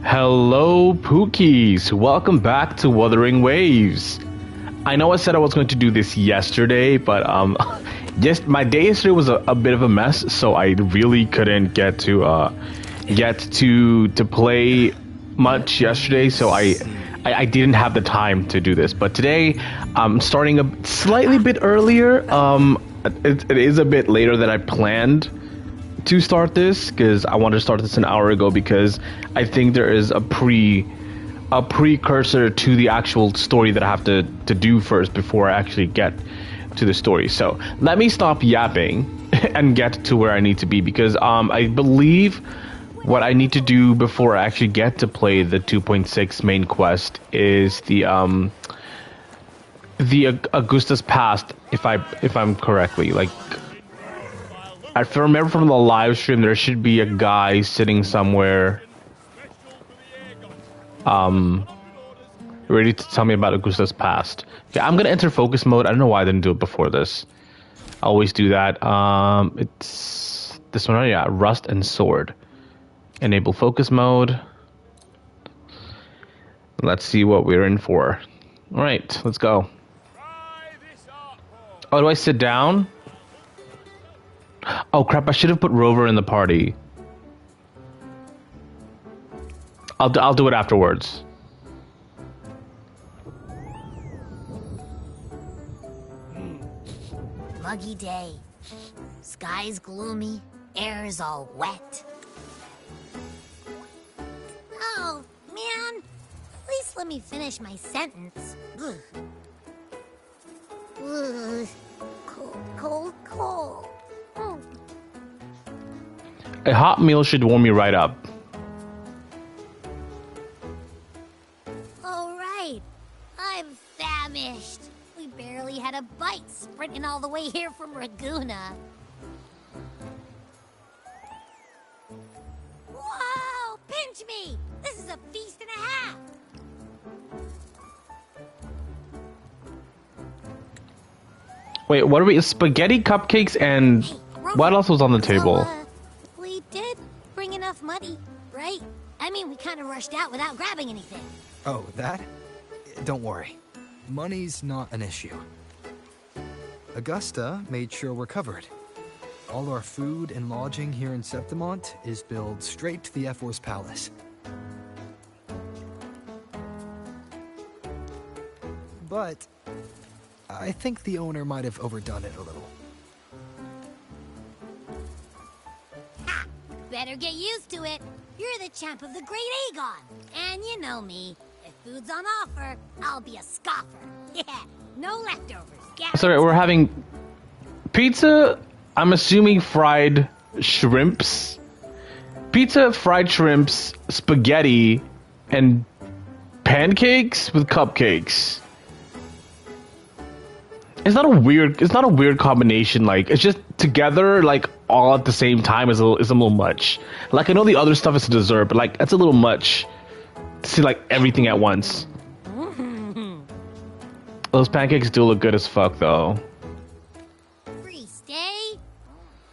Hello, Pookies! Welcome back to Wuthering Waves. I know I said I was going to do this yesterday, but just my day yesterday was a bit of a mess, so I really couldn't get to play much yesterday. So I didn't have the time to do this. But today, I'm starting a slightly bit earlier. It is a bit later than I planned to start this, because I wanted to start this an hour ago, because I think there is a precursor to the actual story that I have to do first before I actually get to the story. So let me stop yapping and get to where I need to be, because I believe what I need to do before I actually get to play the 2.6 main quest is the Augustus Past, if I'm correctly, like, I remember from the live stream, there should be a guy sitting somewhere, ready to tell me about Augusta's past. Okay, I'm gonna enter focus mode. I don't know why I didn't do it before this. I always do that. It's this one, yeah, Rust and Sword. Enable focus mode. Let's see what we're in for. All right, let's go. Oh, do I sit down? Oh crap, I should have put Rover in the party. I'll do it afterwards. Muggy day. Sky's gloomy, air's all wet. Oh, man. At least let me finish my sentence. Ugh. Ugh. Cold, cold, cold. Oh. A hot meal should warm you right up. All right. I'm famished. We barely had a bite sprinting all the way here from Raguna. Whoa! Pinch me! This is a feast and a half! Wait, what are we? Spaghetti, cupcakes, and what else was on the table? So, we did bring enough money, right? I mean, we kind of rushed out without grabbing anything. Oh, that? Don't worry. Money's not an issue. Augusta made sure we're covered. All our food and lodging here in Septimont is billed straight to the F4's palace. But I think the owner might have overdone it a little. Ha! Better get used to it. You're the champ of the Great Aegon. And you know me. If food's on offer, I'll be a scoffer. Yeah, no leftovers. Sorry, we're having pizza. I'm assuming fried shrimps. Pizza, fried shrimps, spaghetti, and pancakes with cupcakes. It's not a weird combination. Like, it's just together, like, all at the same time is a little much. Like, I know the other stuff is a dessert, but like, that's a little much to see like everything at once. Those pancakes do look good as fuck, though. Free stay?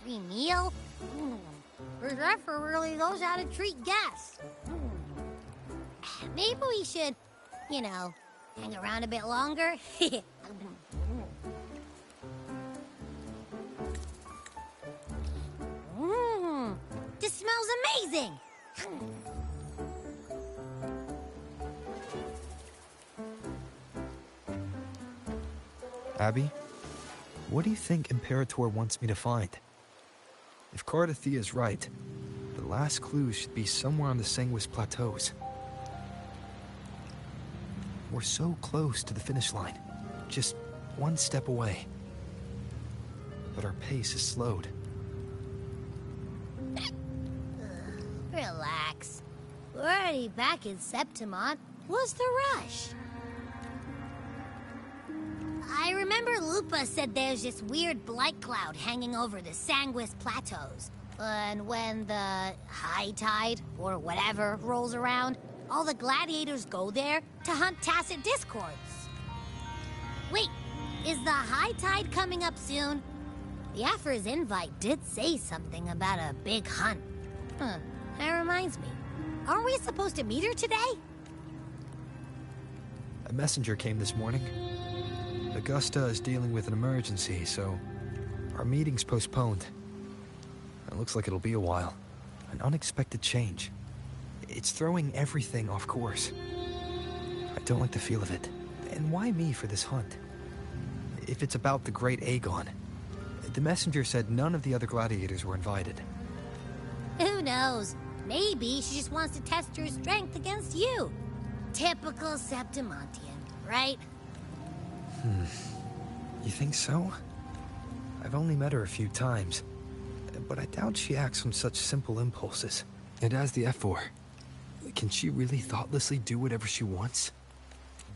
Free meal? Reservoir really knows how to treat guests. Maybe we should, you know, hang around a bit longer. This smells amazing! Abby, what do you think Imperator wants me to find? If Cardathia is right, the last clue should be somewhere on the Sanguis Plateaus. We're so close to the finish line, just one step away. But our pace is slowed. Relax. We're already back in Septimont. What's the rush? I remember Lupa said there's this weird blight cloud hanging over the Sanguis Plateaus. And when the high tide, or whatever, rolls around, all the gladiators go there to hunt Tacit Discords. Wait, is the high tide coming up soon? The Afra's invite did say something about a big hunt. Huh, that reminds me. Aren't we supposed to meet her today? A messenger came this morning. Augusta is dealing with an emergency, so our meeting's postponed. It looks like it'll be a while. An unexpected change. It's throwing everything off course. I don't like the feel of it. And why me for this hunt? If it's about the great Aegon. The messenger said none of the other gladiators were invited. Who knows? Maybe she just wants to test her strength against you. Typical Septimontian, right? You think so? I've only met her a few times, but I doubt she acts from such simple impulses. And as the F4, can she really thoughtlessly do whatever she wants?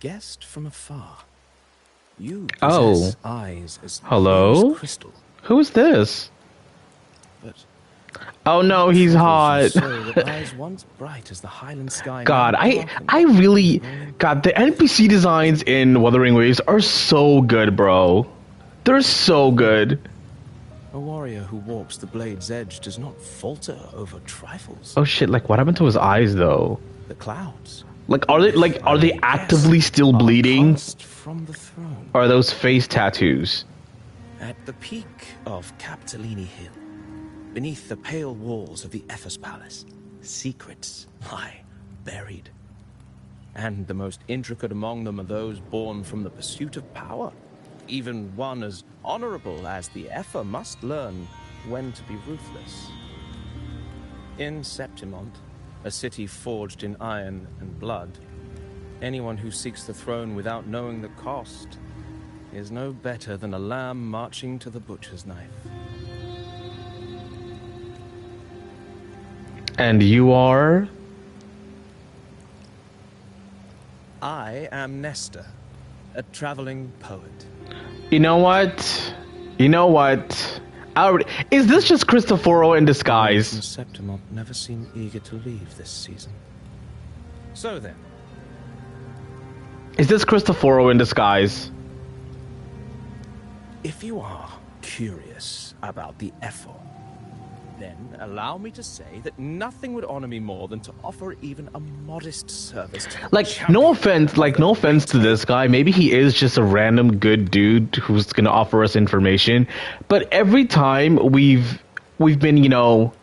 Guessed from afar. You Oh. possess eyes as Hello? clear as crystal. Who's this? But Oh no, he's hot. so that eyes once bright as the Highland sky. God, now I darkened. really, God, the NPC designs in Wuthering Waves are so good, bro. They're so good. A warrior who walks the blade's edge does not falter over trifles. Oh shit, like what happened to his eyes though? The clouds. Like are they actively still bleeding? Cast from the throne. Or are those face tattoos? At the peak of Capitolini Hill, beneath the pale walls of the Ephes Palace, secrets lie buried. And the most intricate among them are those born from the pursuit of power. Even one as honorable as the Epher must learn when to be ruthless. In Septimont, a city forged in iron and blood, anyone who seeks the throne without knowing the cost is no better than a lamb marching to the butcher's knife. And you are? I am Nestor, a traveling poet. You know what? Is this just Cristoforo in And disguise? Septimont never seem eager to leave this season. So then, Is this Cristoforo in disguise? if you are curious about the Epher, then allow me to say that nothing would honor me more than to offer even a modest service to the Like, champion no offense to this guy. Maybe he is just a random good dude who's gonna offer us information. But every time we've been, you know,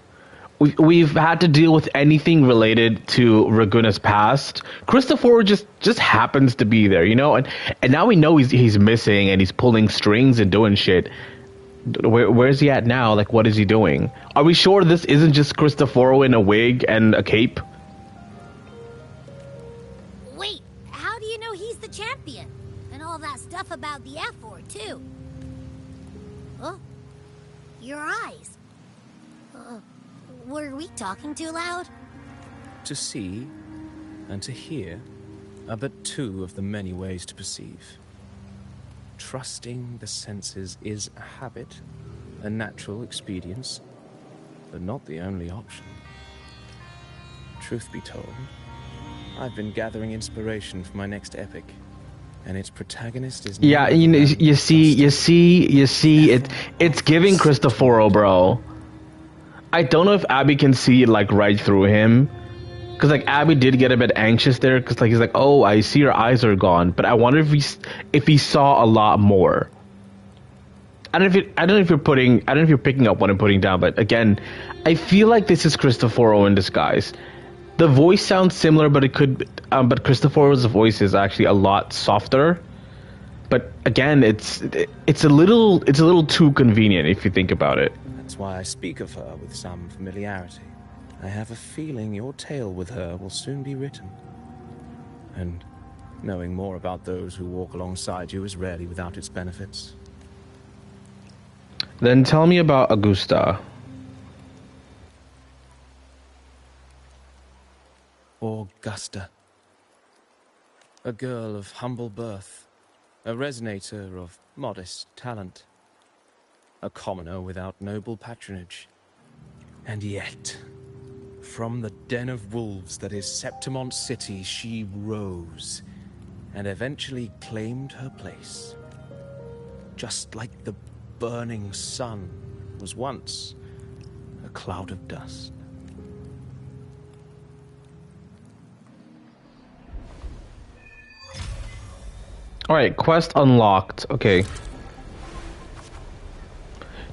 we've had to deal with anything related to Raguna's past, Christopher just happens to be there, you know. And now we know he's missing and he's pulling strings and doing shit. Where's he at now? Like, what is he doing? Are we sure this isn't just Cristoforo in a wig and a cape? Wait, how do you know he's the champion? And all that stuff about the F4, too? Oh, your eyes. Were we talking too loud? To see and to hear are but two of the many ways to perceive. Trusting the senses is a habit, a natural expedience, but not the only option. Truth be told, I've been gathering inspiration for my next epic, and its protagonist is... Yeah, you know, you see, it's giving Cristoforo, bro. I don't know if Abby can see like right through him, because like Abby did get a bit anxious there, because like he's like, oh, I see your eyes are gone, but I wonder if he saw a lot more. I don't know if you're picking up what I'm putting down, but again, I feel like this is Cristoforo in disguise. The voice sounds similar, but but Cristoforo's voice is actually a lot softer. But again, it's a little too convenient if you think about it. That's why I speak of her with some familiarity. I have a feeling your tale with her will soon be written. And knowing more about those who walk alongside you is rarely without its benefits. Then tell me about Augusta. Augusta. A girl of humble birth, a resonator of modest talent, a commoner without noble patronage. And yet, from the den of wolves that is Septimont City, she rose and eventually claimed her place. Just like the burning sun was once a cloud of dust. Alright, quest unlocked. Okay.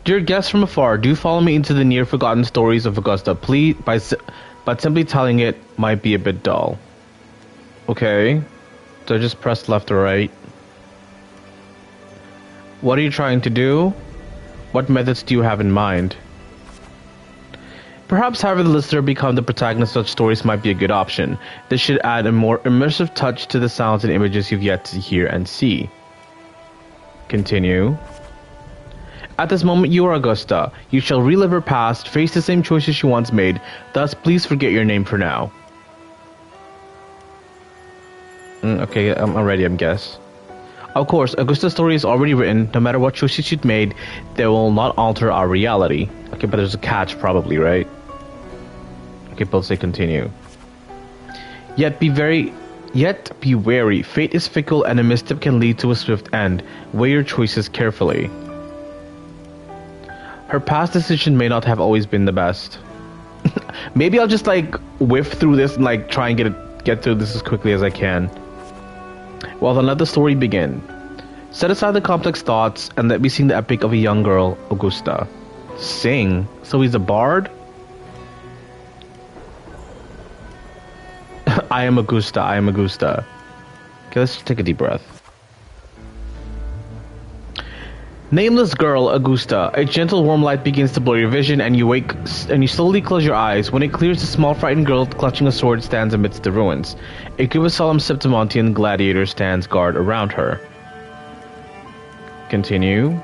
Dear guests from afar, do follow me into the near forgotten stories of Augusta. Please, but simply telling it might be a bit dull. Okay. So just press left or right. What are you trying to do? What methods do you have in mind? Perhaps having the listener become the protagonist of such stories might be a good option. This should add a more immersive touch to the sounds and images you've yet to hear and see. Continue. At this moment you are Augusta. You shall relive her past, face the same choices she once made, thus please forget your name for now. Okay, I'm ready, I guess. Of course, Augusta's story is already written. No matter what choices she'd made, they will not alter our reality. Okay, but there's a catch probably, right? Okay, but say continue. Yet be wary. Fate is fickle and a misstep can lead to a swift end. Weigh your choices carefully. Her past decision may not have always been the best. Maybe I'll just like whiff through this and like try and get through this as quickly as I can. Well, then let the story begin. Set aside the complex thoughts and let me sing the epic of a young girl, Augusta. Sing? So he's a bard? I am Augusta, I am Augusta. Okay, let's take a deep breath. Nameless girl, Augusta. A gentle warm light begins to blur your vision and you wake and you slowly close your eyes. When it clears, a small frightened girl clutching a sword stands amidst the ruins. A group of solemn Septimontian gladiators stands guard around her. Continue.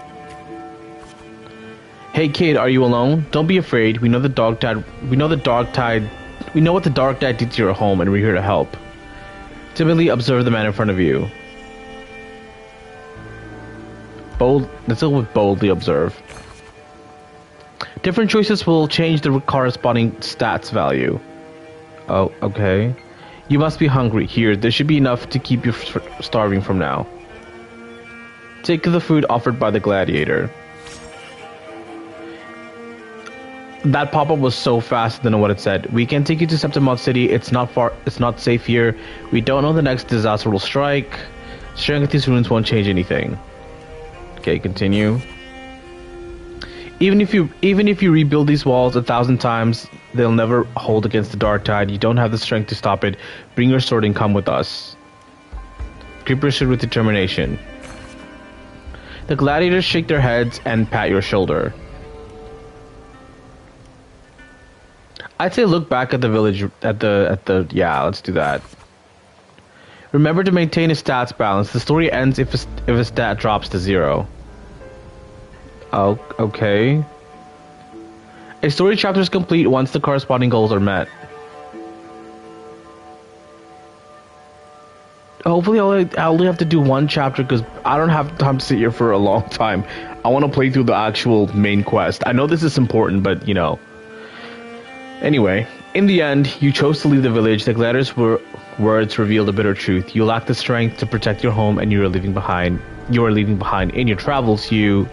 Hey kid, are you alone? Don't be afraid. We know what the dark tide did to your home and we're here to help. Timidly observe the man in front of you. Let's go with boldly observe. Different choices will change the corresponding stats value. Oh, okay. You must be hungry. Here, there should be enough to keep you starving from now. Take the food offered by the gladiator. That pop-up was so fast, I don't know what it said. We can take you to Septimont City. It's not far. It's not safe here. We don't know the next disaster will strike. Staring at these ruins won't change anything. Okay, continue. Even if you rebuild these walls 1,000 times, they'll never hold against the dark tide. You don't have the strength to stop it. Bring your sword and come with us. Keep pursuit with determination. The gladiators shake their heads and pat your shoulder. I'd say look back at the village yeah, let's do that. Remember to maintain a stats balance. The story ends if a stat drops to 0. Oh, okay. A story chapter is complete once the corresponding goals are met. Hopefully I only have to do one chapter because I don't have time to sit here for a long time. I want to play through the actual main quest. I know this is important, but you know. Anyway, in the end, you chose to leave the village. The gladiators' words revealed a bitter truth. You lack the strength to protect your home and you are leaving behind. In your travels, we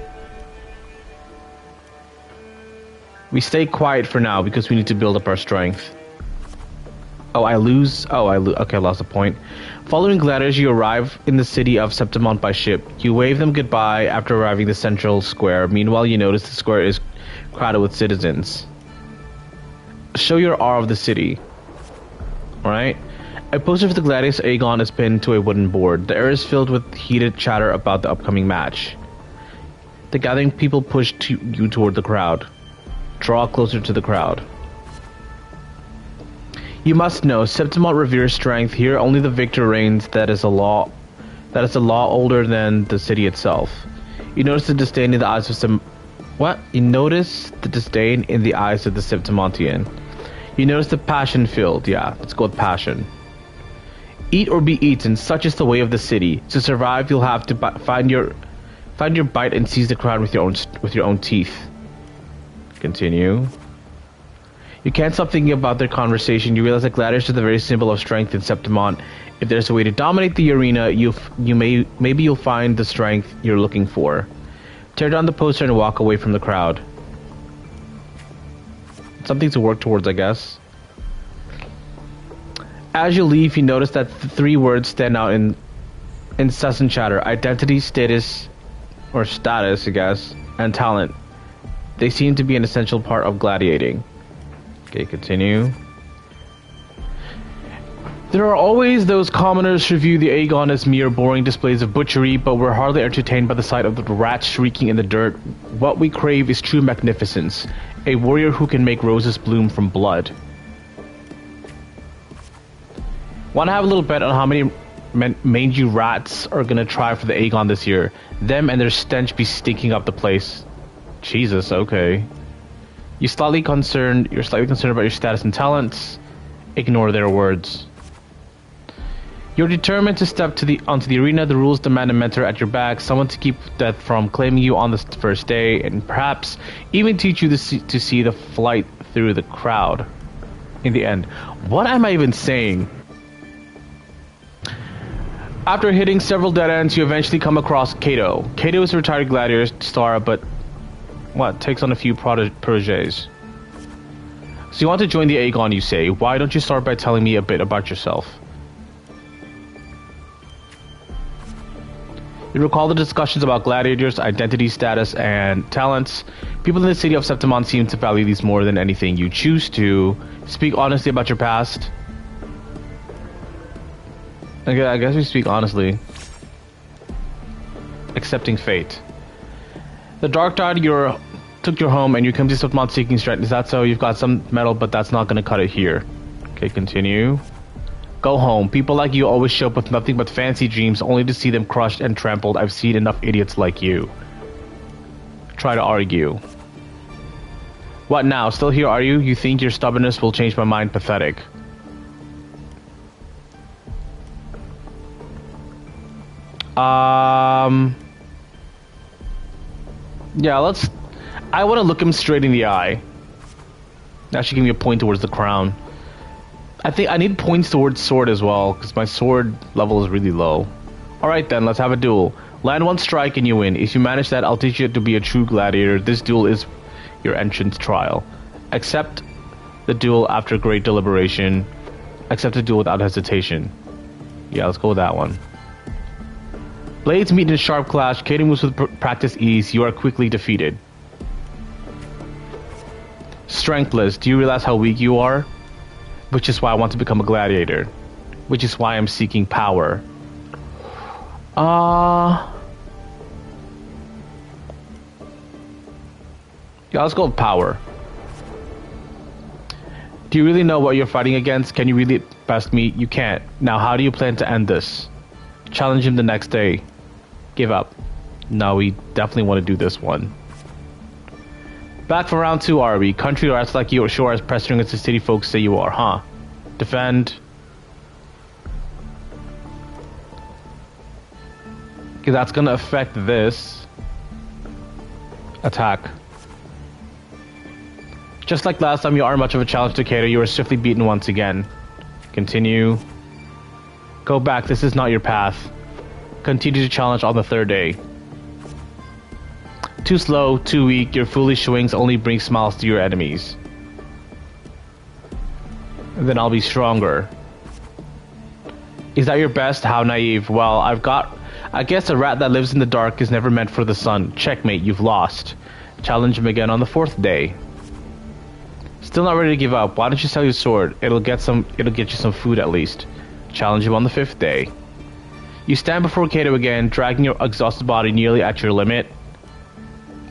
stay quiet for now because we need to build up our strength. Okay, I lost a point. Following gladiators, you arrive in the city of Septimont by ship. You wave them goodbye after arriving at the central square. Meanwhile, you notice the square is crowded with citizens. Show your awe of the city. Alright? A poster for the gladiators Aegon is pinned to a wooden board. The air is filled with heated chatter about the upcoming match. The gathering people push you toward the crowd. Draw closer to the crowd. You must know, Septimont reveres strength. Here only the victor reigns. That is a law older than the city itself. You notice the disdain in the eyes of You notice the disdain in the eyes of the Septimontian. You notice the passion filled. Yeah, let's go with passion. Eat or be eaten, such is the way of the city. To survive, you'll have to find your bite and seize the crown with your own teeth. Continue. You can't stop thinking about their conversation. You realize that gladiators are the very symbol of strength in Septimont. If there's a way to dominate the arena, maybe you'll find the strength you're looking for. Tear down the poster and walk away from the crowd. Something to work towards, I guess. As you leave, you notice that the 3 words stand out in incessant chatter, identity, status, or status, I guess, and talent. They seem to be an essential part of gladiating. Okay, continue. There are always those commoners who view the Aegon as mere boring displays of butchery, but we're hardly entertained by the sight of the rats shrieking in the dirt. What we crave is true magnificence, a warrior who can make roses bloom from blood. Want to have a little bet on how many mangy rats are gonna try for the Aegon this year? Them and their stench be stinking up the place. Jesus, okay. You're slightly concerned about your status and talents. Ignore their words. You're determined to step onto the arena. The rules demand a mentor at your back, someone to keep death from claiming you on the first day, and perhaps even teach you to see the flight through the crowd. In the end, what am I even saying? After hitting several dead ends, you eventually come across Kato. Kato is a retired gladiator star, but takes on a few proteges. So you want to join the Aegon, you say. Why don't you start by telling me a bit about yourself? You recall the discussions about gladiators, identity, status, and talents. People in the city of Septimon seem to value these more than anything. You choose to speak honestly about your past. Okay, I guess we speak honestly. Accepting fate. The Dark Tide took your home and you come to Septimon seeking strength. Is that so? You've got some metal, but that's not going to cut it here. Okay, continue. Go home. People like you always show up with nothing but fancy dreams, only to see them crushed and trampled. I've seen enough idiots like you. Try to argue. What now? Still here, are you? You think your stubbornness will change my mind? Pathetic. Yeah, I want to look him straight in the eye. That should give me a point towards the crown. I think I need points towards sword as well, because my sword level is really low. Alright then, let's have a duel. Land one strike and you win. If you manage that, I'll teach you to be a true gladiator. This duel is your entrance trial. Accept the duel after great deliberation. Accept the duel without hesitation. Yeah, let's go with that one. Blades meet in a sharp clash. Kato moves with practice ease. You are quickly defeated. Strengthless. Do you realize how weak you are? Which is why I want to become a gladiator. Which is why I'm seeking power. Yeah, let's go with power. Do you really know what you're fighting against? Can you really best me? You can't. Now, how do you plan to end this? Challenge him the next day. Give up. No, we definitely want to do this one. Back for round 2, are we? Country rats like you are sure as pestering as the city folks say you are, huh? Defend. Okay, that's gonna affect this. Attack. Just like last time, you aren't much of a challenge to Kato. You were swiftly beaten once again. Continue. Go back. This is not your path. Continue to challenge on the 3rd day. Too slow, too weak. Your foolish swings only bring smiles to your enemies. And then I'll be stronger. Is that your best? How naive. Well, I guess a rat that lives in the dark is never meant for the sun. Checkmate, you've lost. Challenge him again on the 4th day. Still not ready to give up. Why don't you sell your sword? It'll get you some food at least. Challenge him on the 5th day. You stand before Kato again, dragging your exhausted body nearly at your limit.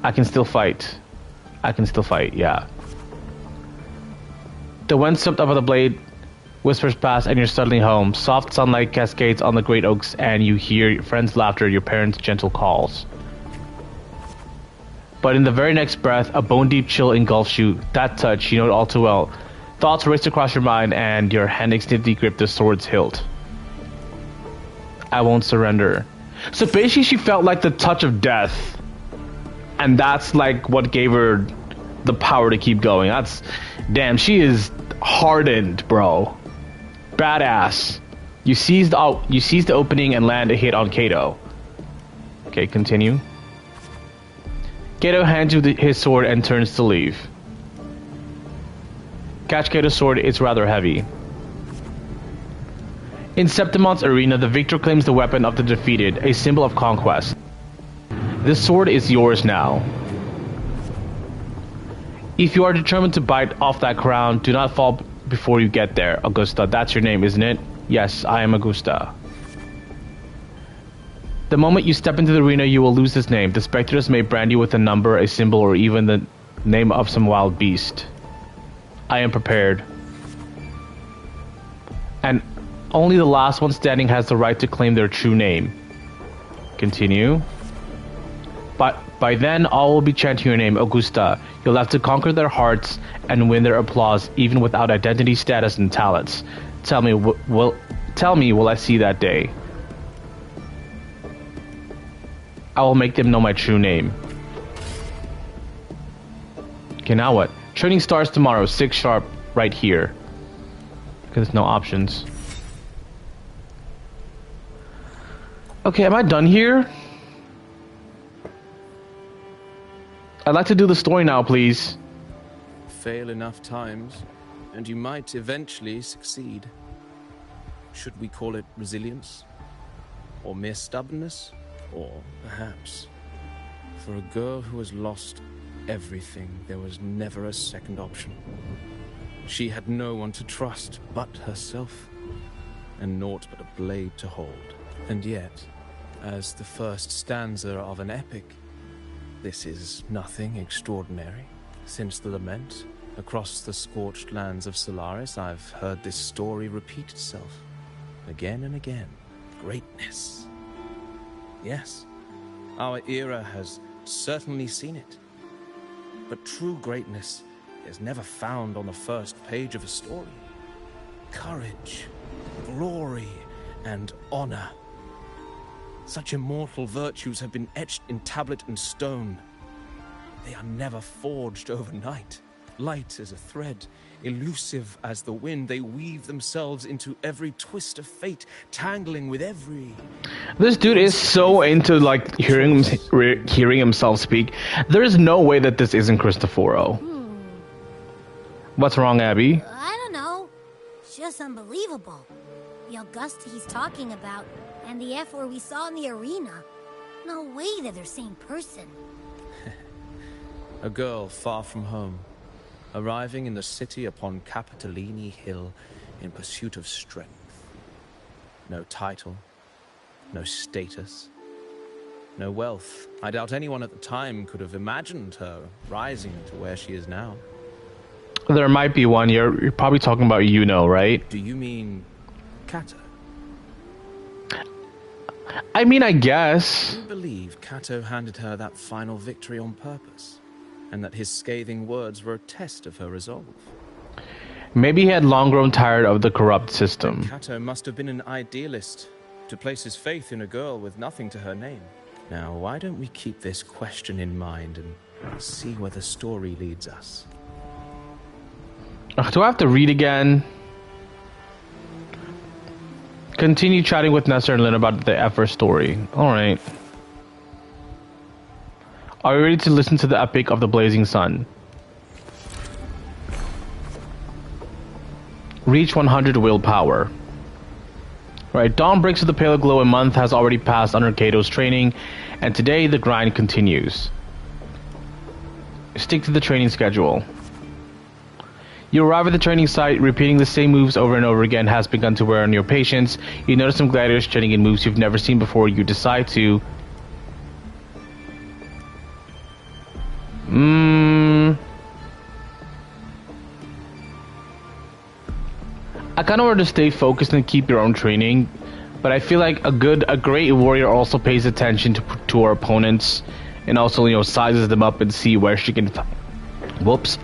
I can still fight. I can still fight, yeah. The wind swept up with the blade, whispers past, and you're suddenly home. Soft sunlight cascades on the great oaks, and you hear your friends' laughter, your parents' gentle calls. But in the very next breath, a bone-deep chill engulfs you. That touch, you know it all too well. Thoughts race across your mind, and your hand instinctively grip the sword's hilt. I won't surrender. So basically, she felt like the touch of death. And that's like what gave her the power to keep going. Damn, she is hardened, bro. Badass. You seize the opening and land a hit on Kato. Okay, continue. Kato hands you his sword and turns to leave. Catch Kato's sword, it's rather heavy. In Septimon's arena, the victor claims the weapon of the defeated, a symbol of conquest. This sword is yours now. If you are determined to bite off that crown, do not fall before you get there. Augusta, that's your name, isn't it? Yes, I am Augusta. The moment you step into the arena, you will lose this name. The spectators may brand you with a number, a symbol, or even the name of some wild beast. I am prepared. And only the last one standing has the right to claim their true name. Continue. But by then, all will be chanting your name, Augusta. You'll have to conquer their hearts and win their applause, even without identity, status, and talents. Tell me, will I see that day? I will make them know my true name. Okay, now what? Training starts tomorrow, 6 sharp, right here. Because there's no options. Okay, am I done here? I'd like to do the story now, please. Fail enough times, and you might eventually succeed. Should we call it resilience? Or mere stubbornness? Or perhaps, for a girl who has lost everything, there was never a second option. She had no one to trust but herself, and naught but a blade to hold. And yet, as the first stanza of an epic, this is nothing extraordinary. Since the lament, across the scorched lands of Solaris, I've heard this story repeat itself, again and again. Greatness. Yes, our era has certainly seen it. But true greatness is never found on the first page of a story. Courage, glory, and honor. Such immortal virtues have been etched in tablet and stone. They are never forged overnight. Light as a thread, elusive as the wind, they weave themselves into every twist of fate, tangling with every... This dude is so into, like, hearing himself speak. There is no way that this isn't Cristoforo. What's wrong, Abby? I don't know. It's just unbelievable. The Augusta he's talking about, and the F-word we saw in the arena. No way that they're same person. A girl far from home, arriving in the city upon Capitolini Hill in pursuit of strength. No title, no status, no wealth. I doubt anyone at the time could have imagined her rising to where she is now. There might be one. You're probably talking about Yuno, right? Do you mean Kato? I mean, I guess. Do you believe Kato handed her that final victory on purpose? And that his scathing words were a test of her resolve? Maybe he had long grown tired of the corrupt system. And Kato must have been an idealist, to place his faith in a girl with nothing to her name. Now, why don't we keep this question in mind and see where the story leads us? Do I have to read again? Continue chatting with Nestor and Lynn about the Effer story. Alright. Are you ready to listen to the epic of the blazing sun? Reach 100 willpower. Right, dawn breaks with the pale glow. A month has already passed under Kato's training, and today the grind continues. Stick to the training schedule. You arrive at the training site, repeating the same moves over and over again has begun to wear on your patience. You notice some gladiators training in moves you've never seen before. You decide to... I kind of want to stay focused and keep your own training, but I feel like a great warrior also pays attention to her opponents, and also, you know, sizes them up and see where she can... Whoops.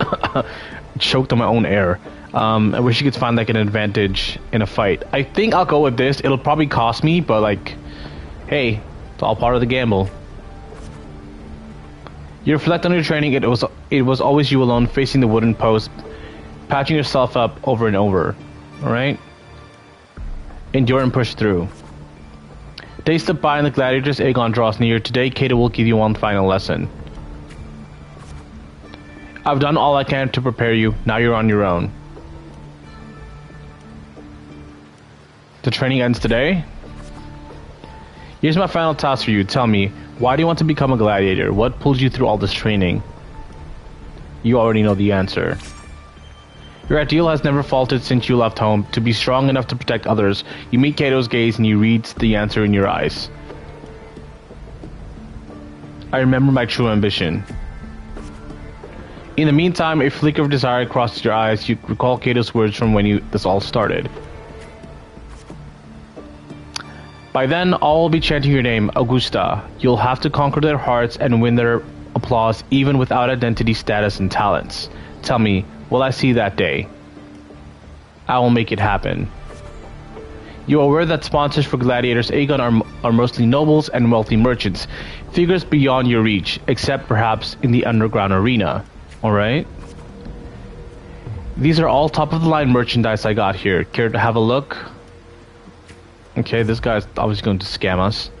Choked on my own air. Where she could find like an advantage in a fight. I think I'll go with this. It'll probably cost me, but like, hey, it's all part of the gamble. You reflect on your training. It was always you alone facing the wooden post, patching yourself up over and over. Alright? Endure and push through. Days slip by and the gladiator's Aegon draws near. Today, Kato will give you one final lesson. I've done all I can to prepare you. Now you're on your own. The training ends today? Here's my final task for you. Tell me, why do you want to become a gladiator? What pulled you through all this training? You already know the answer. Your ideal has never faltered since you left home. To be strong enough to protect others. You meet Kato's gaze and you read the answer in your eyes. I remember my true ambition. In the meantime, a flicker of desire crosses your eyes. You recall Kato's words from when this all started. By then, all will be chanting your name, Augusta. You'll have to conquer their hearts and win their applause even without identity, status, and talents. Tell me, will I see that day? I will make it happen. You are aware that sponsors for Gladiators Aegon are mostly nobles and wealthy merchants, figures beyond your reach, except perhaps in the underground arena. Alright? These are all top-of-the-line merchandise I got here. Care to have a look? Okay, this guy's obviously going to scam us.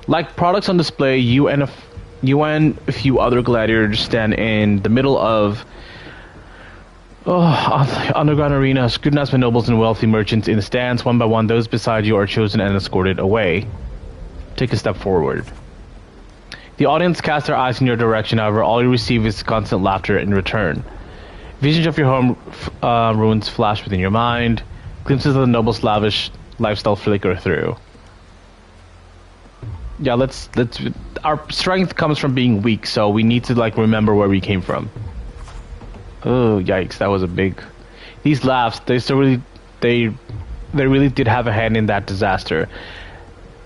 Like products on display, you and a few other gladiators stand in the middle of underground arena, scrutinized by nobles and wealthy merchants in the stands. One by one, those beside you are chosen and escorted away. Take a step forward. The audience cast their eyes in your direction, however, all you receive is constant laughter in return. Visions of your home ruins flash within your mind. Glimpses of the nobles' lavish lifestyle flicker through. Yeah, let's our strength comes from being weak, so we need to like remember where we came from. Oh, yikes, that was a big... These laughs, they really did have a hand in that disaster.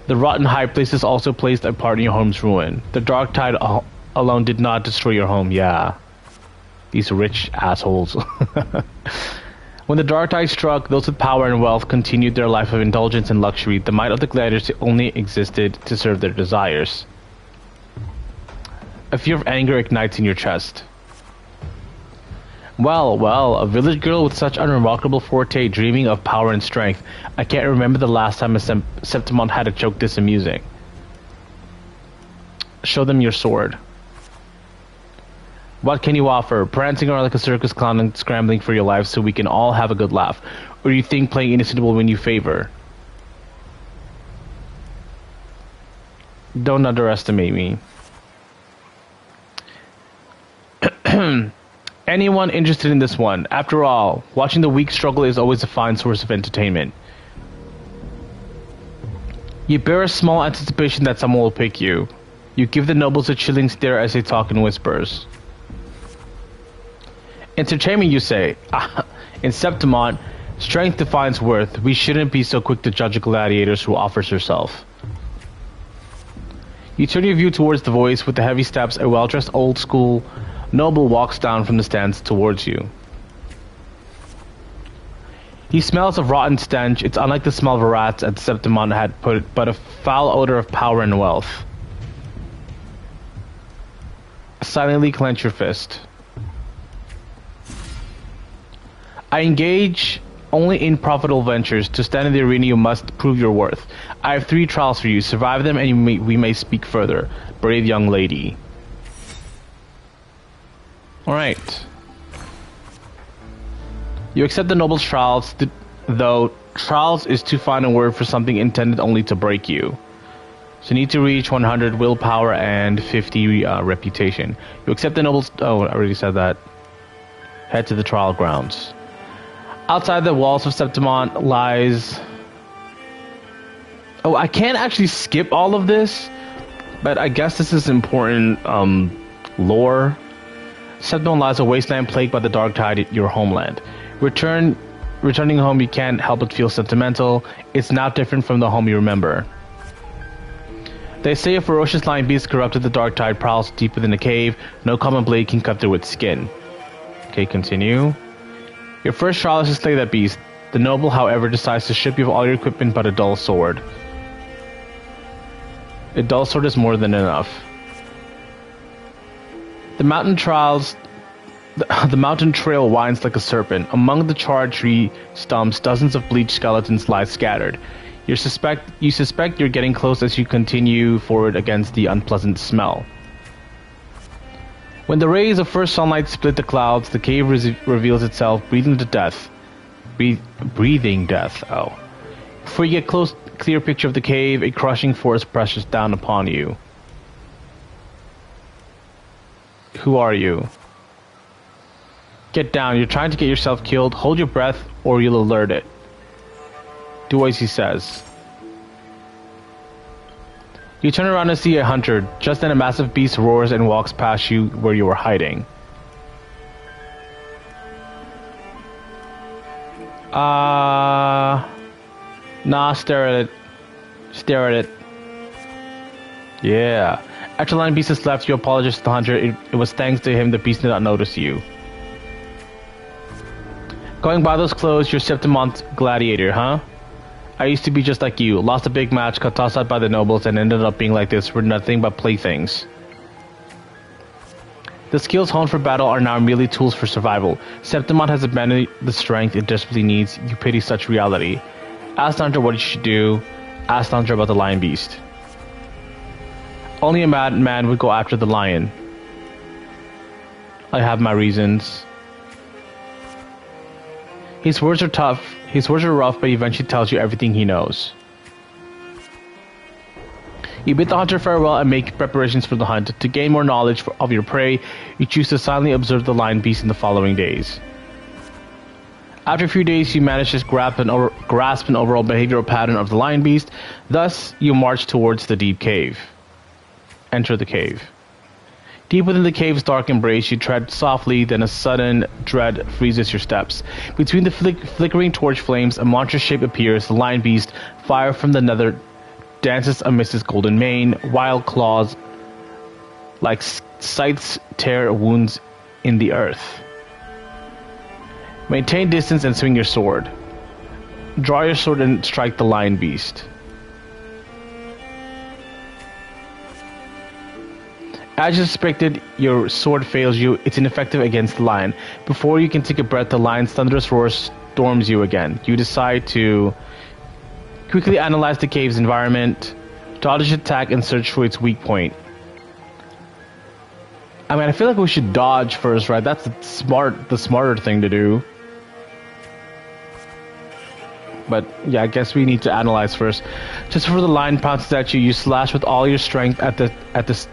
The rotten high places also placed a part in your home's ruin. The dark tide alone did not destroy your home, yeah. These rich assholes. When the dark tide struck, those with power and wealth continued their life of indulgence and luxury. The might of the gladiators only existed to serve their desires. A fear of anger ignites in your chest. Well, a village girl with such unremarkable forte, dreaming of power and strength. I can't remember the last time a Septimon had a joke this amusing. Show them your sword. What can you offer? Prancing around like a circus clown and scrambling for your life so we can all have a good laugh? Or do you think playing innocent will win you favor? Don't underestimate me. Anyone interested in this one? After all, watching the weak struggle is always a fine source of entertainment. You bear a small anticipation that someone will pick you. You give the nobles a chilling stare as they talk in whispers. Entertainment, you say? In Septimon, strength defines worth. We shouldn't be so quick to judge a gladiator who offers herself. You turn your view towards the voice. With the heavy steps, a well-dressed old-school noble walks down from the stands towards you. He smells of rotten stench. It's unlike the smell of rats at Septimon had put, but a foul odor of power and wealth. Silently clench your fist. I engage only in profitable ventures. To stand in the arena, you must prove your worth. I have 3 trials for you. Survive them and we may speak further. Brave young lady. Alright. You accept the noble's trials, though trials is too fine a word for something intended only to break you. So you need to reach 100 willpower and 50 reputation. You accept the noble's... Oh, I already said that. Head to the trial grounds. Outside the walls of Septimon lies... Oh, I can't actually skip all of this, but I guess this is important lore. Septimon lies a wasteland plagued by the dark tide, your homeland. Returning home, you can't help but feel sentimental. It's not different from the home you remember. They say a ferocious lion beast corrupted the dark tide prowls deep within a cave. No common blade can cut through its skin. Okay, continue. Your first trial is to slay that beast. The noble, however, decides to strip you of all your equipment but a dull sword. A dull sword is more than enough. The mountain trail winds like a serpent. Among the charred tree stumps, dozens of bleached skeletons lie scattered. You suspect you're getting close as you continue forward against the unpleasant smell. When the rays of first sunlight split the clouds, the cave reveals itself, breathing death. Oh. Before you get close, clear picture of the cave, a crushing force presses down upon you. Who are you? Get down. You're trying to get yourself killed. Hold your breath or you'll alert it. Do as he says. You turn around and see a hunter. Just then a massive beast roars and walks past you where you were hiding. Nah, stare at it. Stare at it. Yeah. After the lion beast has left, you apologize to the hunter. It was thanks to him the beast did not notice you. Going by those clothes, you're Septimon's gladiator, huh? I used to be just like you. Lost a big match, got tossed out by the nobles, and ended up being like this for nothing but playthings. The skills honed for battle are now merely tools for survival. Septimon has abandoned the strength it desperately needs. You pity such reality. Ask the hunter what you should do. Ask the hunter about the lion beast. Only a madman would go after the lion. I have my reasons. His words are tough. His words are rough, but he eventually tells you everything he knows. You bid the hunter farewell and make preparations for the hunt. To gain more knowledge of your prey, you choose to silently observe the lion beast in the following days. After a few days, you manage to grasp an overall behavioral pattern of the lion beast. Thus, you march towards the deep cave. Enter the cave. Deep within the cave's dark embrace, you tread softly, then a sudden dread freezes your steps. Between the flickering torch flames, a monstrous shape appears. The lion beast, fire from the nether, dances amidst its golden mane. Wild claws, like scythes, tear wounds in the earth. Maintain distance and swing your sword. Draw your sword and strike the lion beast. As you suspected, your sword fails you. It's ineffective against the lion. Before you can take a breath, the lion's thunderous roar storms you again. You decide to quickly analyze the cave's environment, dodge attack, and search for its weak point. I mean, I feel like we should dodge first, right? That's the smarter thing to do. But yeah, I guess we need to analyze first. Just before the lion pounces at you, you slash with all your strength at the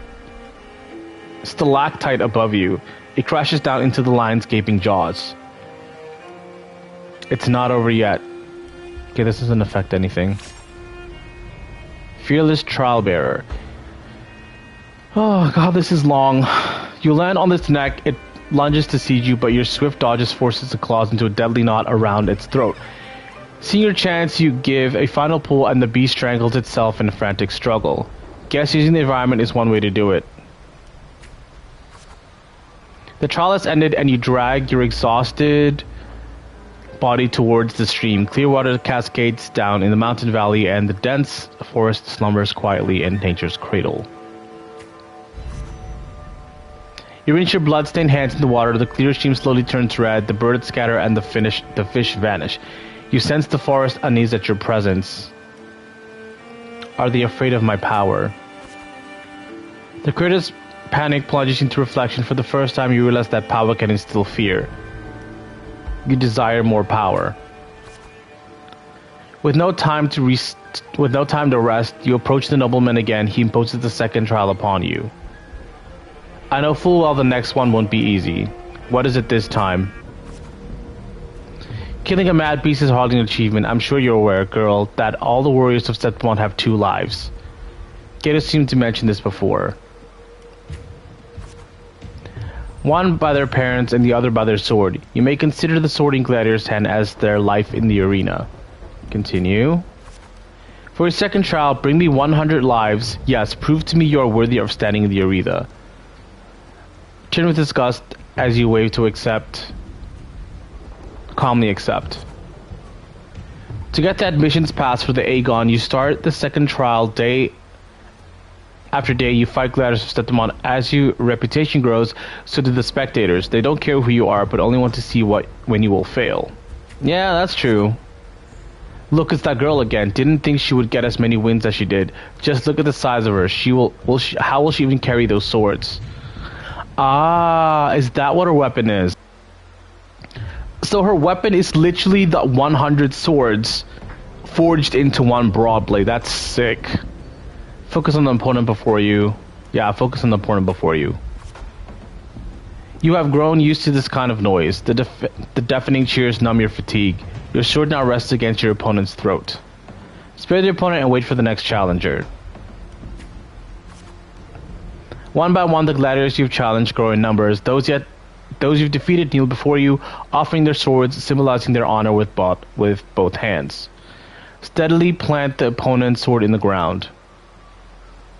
stalactite above you. It crashes down into the lion's gaping jaws. It's not over yet. Okay, this doesn't affect anything. Fearless trial bearer. Oh god, this is long. You land on its neck. It lunges to seize you, but your swift dodges forces the claws into a deadly knot around its throat. Seeing your chance, you give a final pull and the beast strangles itself in a frantic struggle. Guess using the environment is one way to do it. The trial has ended and you drag your exhausted body towards the stream. Clear water cascades down in the mountain valley and the dense forest slumbers quietly in nature's cradle. You rinse your blood-stained hands in the water. The clear stream slowly turns red. The birds scatter and the fish vanish. You sense the forest unease at your presence. Are they afraid of my power? The critters panic plunges into reflection. For the first time, you realize that power can instill fear. You desire more power. With no time to rest, you approach the nobleman again. He imposes the second trial upon you. I know full well the next one won't be easy. What is it this time? Killing a mad beast is hardly an achievement. I'm sure you're aware, girl, that all the warriors of Septimon have 2 lives. Gator seemed to mention this before. One by their parents and the other by their sword. You may consider the sword in Gladiator's hand as their life in the arena. Continue. For your second trial, bring me 100 lives. Yes, prove to me you are worthy of standing in the arena. Turn with disgust as you wave to accept. Calmly accept. To get the admissions pass for the Aegon, you start the second trial day after day. You fight gladiators of Septimon. As your reputation grows, so do the spectators. They don't care who you are, but only want to see when you will fail. Yeah, that's true. Look, it's that girl again. Didn't think she would get as many wins as she did. Just look at the size of her. How will she even carry those swords? Ah, is that what her weapon is? So her weapon is literally the 100 swords forged into one broad blade. That's sick. Focus on the opponent before you. Yeah, focus on the opponent before you. You have grown used to this kind of noise. The deafening cheers numb your fatigue. Your sword now rests against your opponent's throat. Spare the opponent and wait for the next challenger. One by one, the gladiators you've challenged grow in numbers. Those you've defeated kneel before you, offering their swords, symbolizing their honor with both hands. Steadily plant the opponent's sword in the ground.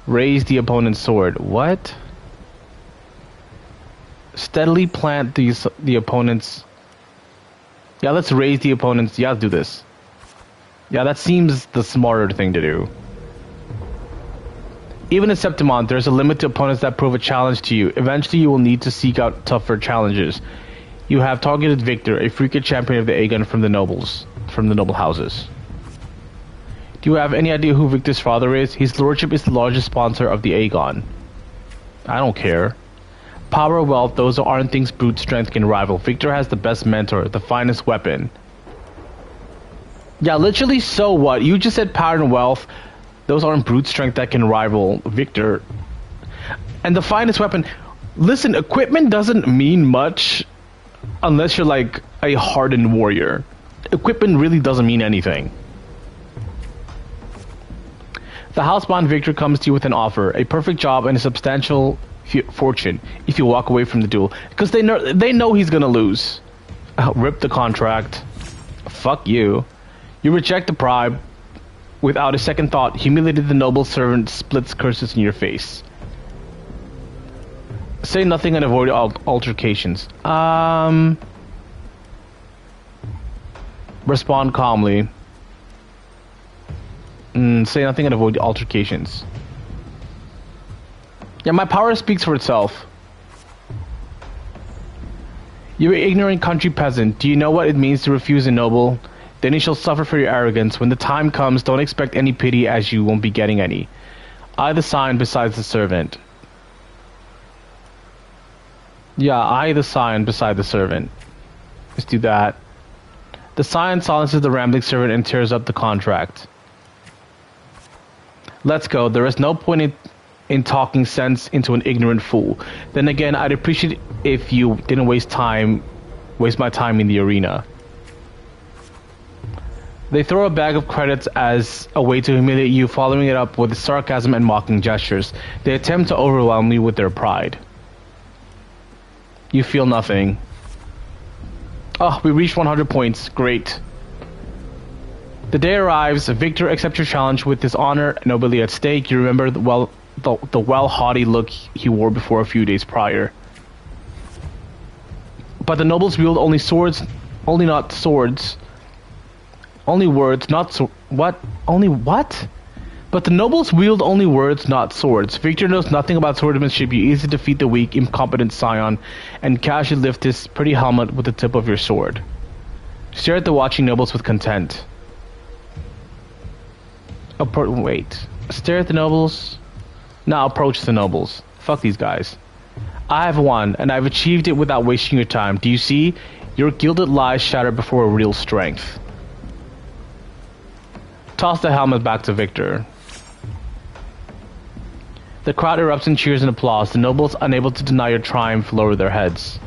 Raise the opponent's sword. What? Steadily plant the opponent's... Yeah, let's raise the opponent's... Yeah, let's do this. Yeah, that seems the smarter thing to do. Even in Septimont, there's a limit to opponents that prove a challenge to you. Eventually, you will need to seek out tougher challenges. You have targeted Victor, a freakish champion of the Aegon from the noble houses. Do you have any idea who Victor's father is? His lordship is the largest sponsor of the Aegon. I don't care. Power, wealth, those aren't things brute strength can rival. Victor has the best mentor, the finest weapon. Yeah, literally, so what? You just said power and wealth. Those aren't brute strength that can rival Victor. And the finest weapon... Listen, equipment doesn't mean much unless you're like a hardened warrior. Equipment really doesn't mean anything. The housebound Victor comes to you with an offer, a perfect job and a substantial fortune if you walk away from the duel. Because they know he's gonna lose. Rip the contract. Fuck you. You reject the bribe. Without a second thought, humiliated the noble servant splits curses in your face. Say nothing and avoid altercations. Respond calmly. Say nothing and avoid altercations. Yeah, my power speaks for itself. You ignorant country peasant, do you know what it means to refuse a noble? Then you shall suffer for your arrogance. When the time comes, don't expect any pity, as you won't be getting any. I the sign besides the servant. Yeah, I the sign beside the servant. Let's do that. The sign silences the rambling servant and tears up the contract. Let's go. There is no point in talking sense into an ignorant fool. Then again, I'd appreciate if you didn't waste my time in the arena. They throw a bag of credits as a way to humiliate you, following it up with sarcasm and mocking gestures. They attempt to overwhelm you with their pride. You feel nothing. Oh, we reached 100 points. Great. The day arrives. Victor accepts your challenge with his honor and nobility at stake. You remember the haughty look he wore before a few days prior. But the nobles wield only swords, only not swords. Only words, not what? Only what? But the nobles wield only words, not swords. Victor knows nothing about swordsmanship. You easily defeat the weak, incompetent scion, and casually lift his pretty helmet with the tip of your sword. Stare at the watching nobles with content. Wait. Stare at the nobles? Now approach the nobles. Fuck these guys. I have won, and I've achieved it without wasting your time. Do you see? Your gilded lies shatter before a real strength. Toss the helmet back to Victor. The crowd erupts in cheers and applause. The nobles, unable to deny your triumph, lower their heads.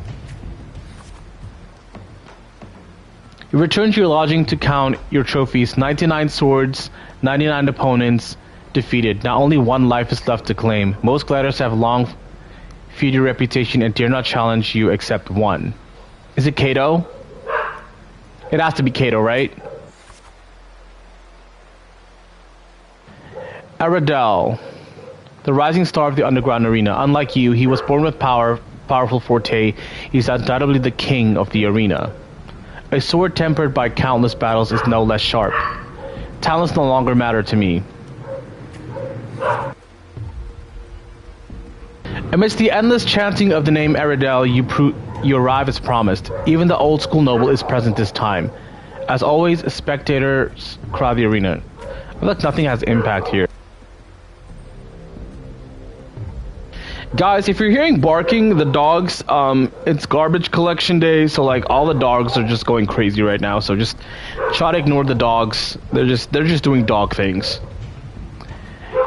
You return to your lodging to count your trophies. 99 swords, 99 opponents defeated. Now only one life is left to claim. Most gladiators have long feud your reputation and dare not challenge you except one. Is it Kato? It has to be Kato, right? Aradel, the rising star of the underground arena. Unlike you, he was born with powerful forte. He's undoubtedly the king of the arena. A sword tempered by countless battles is no less sharp. Talents no longer matter to me. Amidst the endless chanting of the name Aradel, you arrive as promised. Even the old school noble is present this time. As always, spectators crowd the arena. I feel like nothing has impact here. Guys, if you're hearing barking, the dogs, it's garbage collection day, so like all the dogs are just going crazy right now. So just try to ignore the dogs. They're just doing dog things.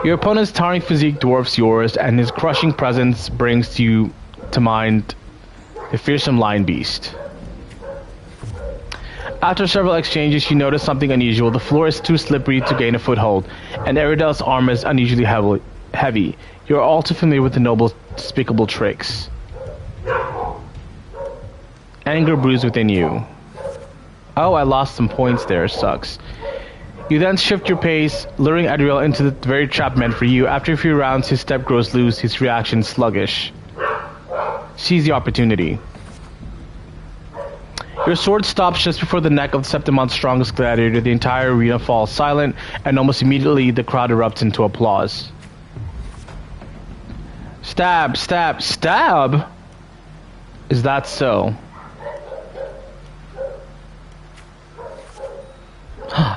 Your opponent's towering physique dwarfs yours, and his crushing presence brings you to mind the fearsome lion beast. After several exchanges, you notice something unusual. The floor is too slippery to gain a foothold, and Aridel's armor is unusually heavy. You are all too familiar with the noble's despicable tricks. Anger brews within you. Oh, I lost some points there. Sucks. You then shift your pace, luring Adriel into the very trap meant for you. After a few rounds, his step grows loose, his reaction sluggish. Seize the opportunity. Your sword stops just before the neck of Septimon's strongest gladiator. The entire arena falls silent, and almost immediately the crowd erupts into applause. Stab, stab, stab? Is that so?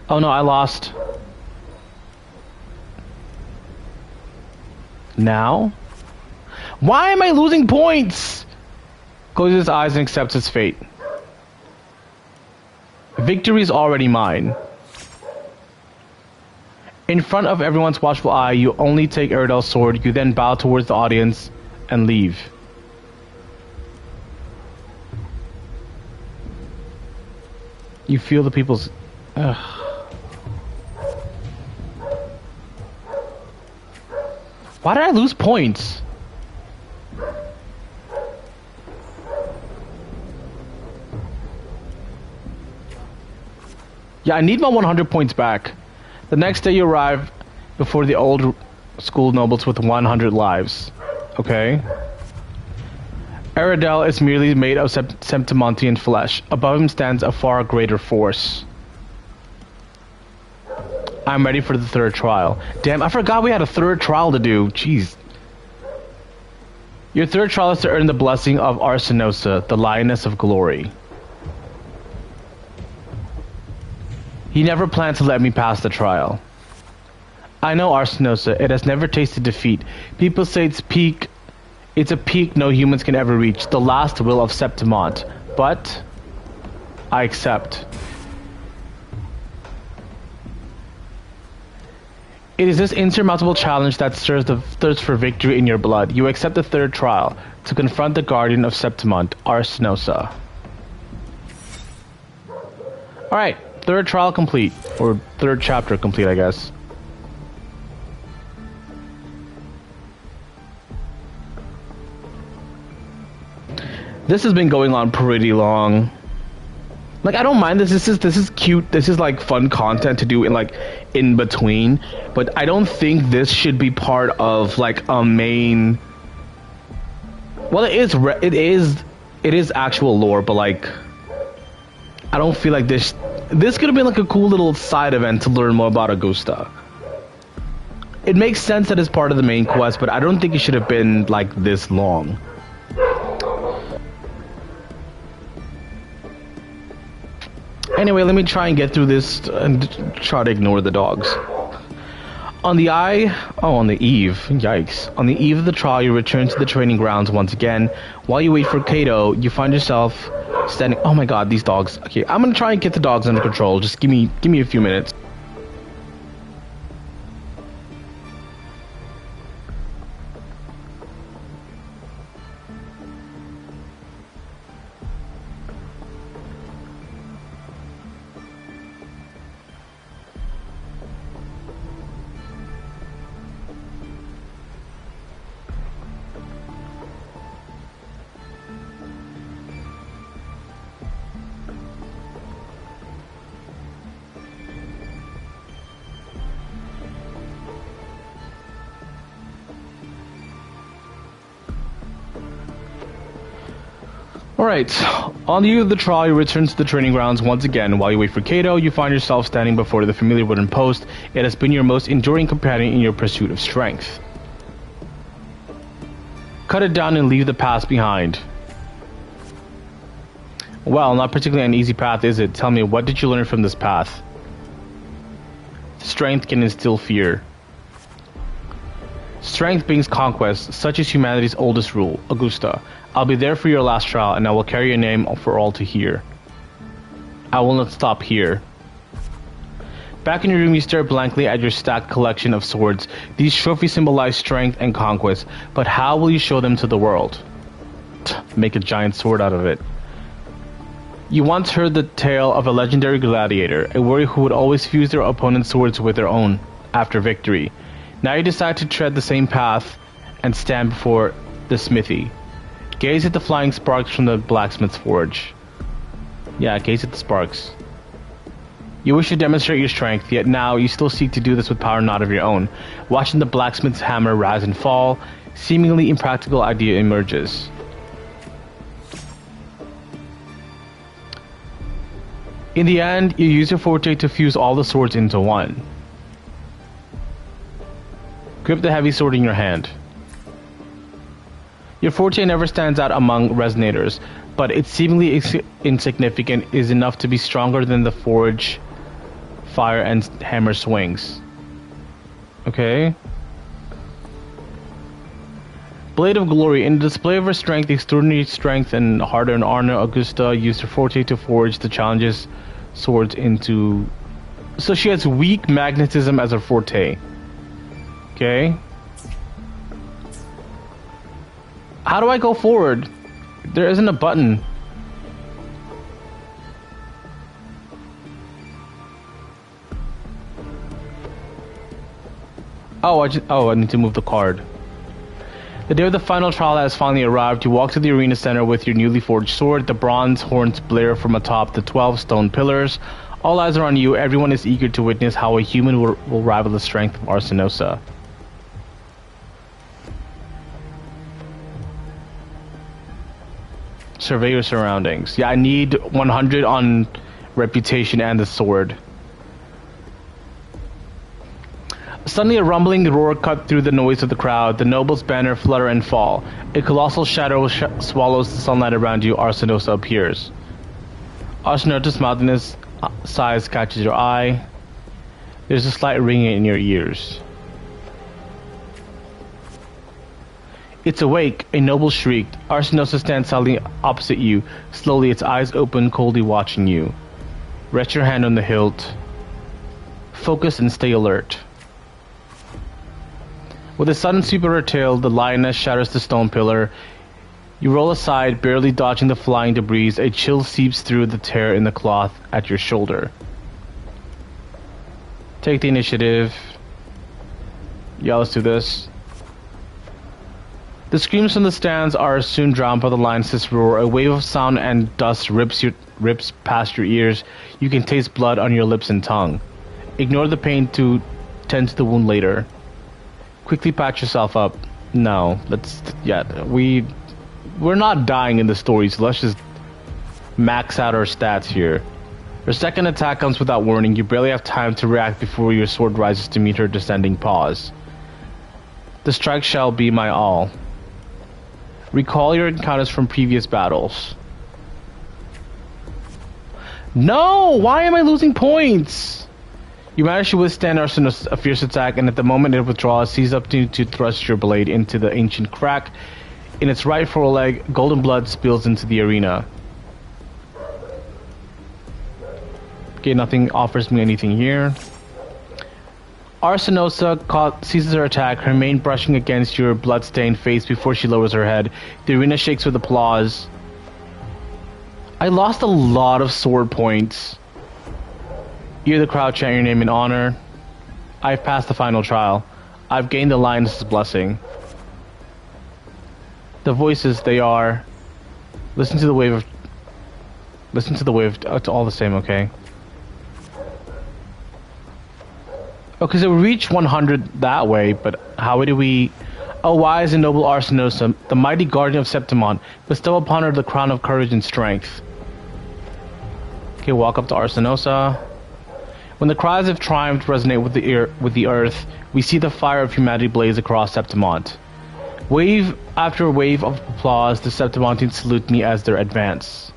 Oh no, I lost. Now? Why am I losing points? Closes his eyes and accepts his fate. Victory is already mine. In front of everyone's watchful eye, you only take Aridel's sword. You then bow towards the audience and leave. You feel the people's... Ugh. Why did I lose points? Yeah, I need my 100 points back. The next day you arrive before the old school nobles with 100 lives. Okay. Aridel is merely made of Septimontian flesh. Above him stands a far greater force. I'm ready for the third trial. Damn, I forgot we had a third trial to do. Jeez. Your third trial is to earn the blessing of Arsinosa, the Lioness of Glory. He never planned to let me pass the trial. I know Arsinosa. It has never tasted defeat. People say it's a peak no humans can ever reach, the last will of Septimont. But I accept. It is this insurmountable challenge that stirs the thirst for victory in your blood. You accept the third trial to confront the guardian of Septimont, Arsinosa. Alright, third trial complete. Or third chapter complete, I guess. This has been going on pretty long. Like, I don't mind this. This is cute. This is like fun content to do in between. But I don't think this should be part of like a main. Well, it is actual lore, but like, I don't feel like this could have been like a cool little side event to learn more about Augusta. It makes sense that it's part of the main quest, but I don't think it should have been like this long. Anyway, let me try and get through this and try to ignore the dogs. On the eve, yikes. On the eve of the trial, you return to the training grounds once again. While you wait for Kato, you find yourself standing... Oh my god, these dogs. Okay, I'm gonna try and get the dogs under control. Just give me a few minutes. Alright, on the eve of the trial, you return to the training grounds once again. While you wait for Kato, you find yourself standing before the familiar wooden post. It has been your most enduring companion in your pursuit of strength. Cut it down and leave the past behind. Well, not particularly an easy path, is it? Tell me, what did you learn from this path? Strength can instill fear. Strength brings conquest, such is humanity's oldest rule. Augusta, I'll be there for your last trial, and I will carry your name for all to hear. I will not stop here. Back in your room, you stare blankly at your stacked collection of swords. These trophies symbolize strength and conquest, but how will you show them to the world? Make a giant sword out of it. You once heard the tale of a legendary gladiator, a warrior who would always fuse their opponent's swords with their own after victory. Now you decide to tread the same path and stand before the smithy. Gaze at the flying sparks from the blacksmith's forge. Yeah, gaze at the sparks. You wish to demonstrate your strength, yet now you still seek to do this with power not of your own. Watching the blacksmith's hammer rise and fall, seemingly impractical idea emerges. In the end, you use your forte to fuse all the swords into one. Grip the heavy sword in your hand. Your forte never stands out among resonators, but its seemingly insignificant is enough to be stronger than the forge, fire, and hammer swings. Okay. Blade of Glory. In the display of her strength, extraordinary strength, and hard-earned honor, Augusta used her forte to forge the challenges swords into... So she has weak magnetism as her forte. Okay. How do I go forward? There isn't a button. Oh, I need to move the card. The day of the final trial has finally arrived. You walk to the arena center with your newly forged sword. The bronze horns blare from atop the 12 stone pillars. All eyes are on you. Everyone is eager to witness how a human will rival the strength of Arsinosa. Survey your surroundings. Yeah, I need 100 on reputation and the sword. Suddenly a rumbling roar cut through the noise of the crowd. The noble's banner flutter and fall. A colossal shadow swallows the sunlight around you. Arsinosa appears. Arsinosa's mountainous size catches your eye. There's a slight ringing in your ears. It's awake, a noble shrieked. Arsinosa stands silently opposite you. Slowly, its eyes open, coldly watching you. Rest your hand on the hilt. Focus and stay alert. With a sudden sweep of her tail, the lioness shatters the stone pillar. You roll aside, barely dodging the flying debris. A chill seeps through the tear in the cloth at your shoulder. Take the initiative. Yeah, let's do this. The screams from the stands are soon drowned by the lioness's roar. A wave of sound and dust rips past your ears. You can taste blood on your lips and tongue. Ignore the pain to tend to the wound later. Quickly patch yourself up. No, we're not dying in the story, so let's just max out our stats here. Her second attack comes without warning. You barely have time to react before your sword rises to meet her descending paws. The strike shall be my all. Recall your encounters from previous battles. No! Why am I losing points? You manage to withstand Arsinosa's fierce attack, and at the moment it withdraws, sees up to thrust your blade into the ancient crack. In its right foreleg, golden blood spills into the arena. Okay, nothing offers me anything here. Arsinosa ceases her attack, her mane brushing against your blood-stained face before she lowers her head. The arena shakes with applause. I lost a lot of sword points. You hear the crowd chant your name in honor. I've passed the final trial. I've gained the lioness's blessing. The voices, they are... Listen to the wave. It's all the same, okay? Okay, so we reached 100 that way, but how do we... Oh, wise and noble Arsinosa, the mighty guardian of Septimont, bestow upon her the crown of courage and strength. Okay, walk up to Arsinosa. When the cries of triumph resonate with the earth, we see the fire of humanity blaze across Septimont. Wave after wave of applause, the Septimontines salute me as I advance.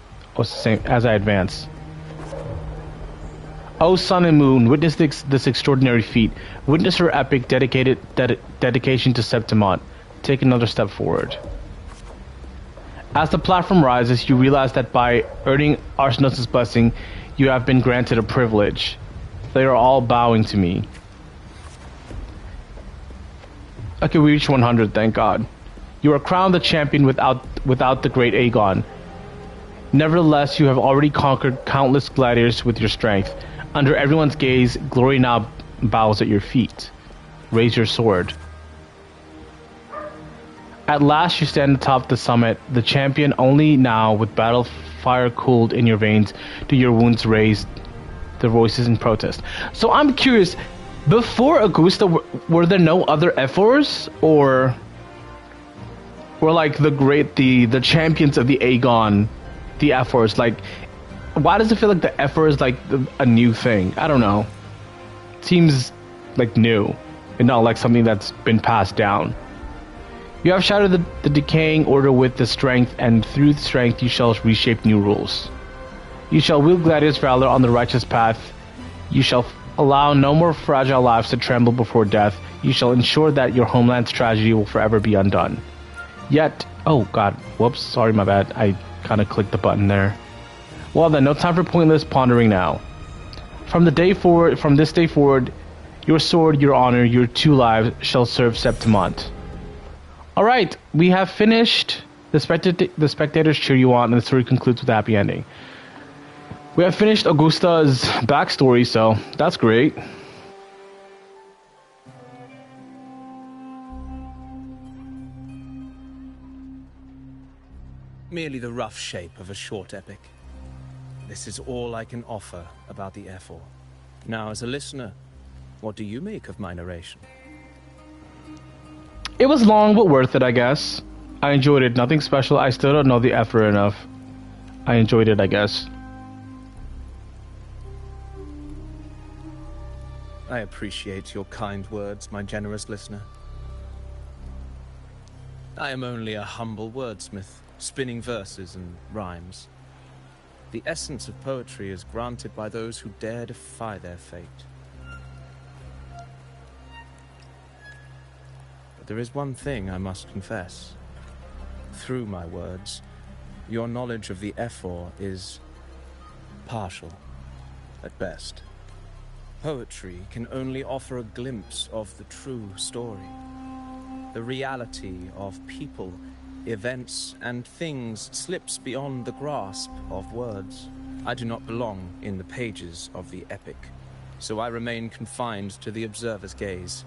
O sun and moon, witness this extraordinary feat. Witness her epic dedication to Septimont. Take another step forward. As the platform rises, you realize that by earning Arsenos' blessing, you have been granted a privilege. They are all bowing to me. Okay, we reached 100, thank God. You are crowned the champion without the great Aegon. Nevertheless, you have already conquered countless gladiators with your strength. Under everyone's gaze, glory now bows at your feet. Raise your sword. At last you stand atop the summit, the champion. Only now, with battle fire cooled in your veins, do your wounds raise the voices in protest. So I'm curious, before Augusta, were there no other Ephors? Or were like the champions of the Aegon, the Ephors? Like, why does it feel like the Ephor is like a new thing? I don't know. Seems like new and not like something that's been passed down. You have shattered the decaying order with the strength, and through the strength you shall reshape new rules. You shall wield gladius valor on the righteous path. You shall allow no more fragile lives to tremble before death. You shall ensure that your homeland's tragedy will forever be undone. Yet, oh god, whoops, sorry, my bad. I kind of clicked the button there. Well then, no time for pointless pondering now. From this day forward, your sword, your honor, your 2 lives shall serve Septimont. Alright, we have finished. The spectators cheer you on, and the story concludes with a happy ending. We have finished Augusta's backstory, so that's great. Merely the rough shape of a short epic. This is all I can offer about the Ephor. Now, as a listener, what do you make of my narration? It was long, but worth it, I guess. I enjoyed it. Nothing special. I still don't know the Ephor enough. I enjoyed it, I guess. I appreciate your kind words, my generous listener. I am only a humble wordsmith, spinning verses and rhymes. The essence of poetry is granted by those who dare defy their fate. But there is one thing I must confess. Through my words, your knowledge of the Ephor is partial, at best. Poetry can only offer a glimpse of the true story. The reality of people, events, and things slips beyond the grasp of words. I do not belong in the pages of the epic, so I remain confined to the observer's gaze.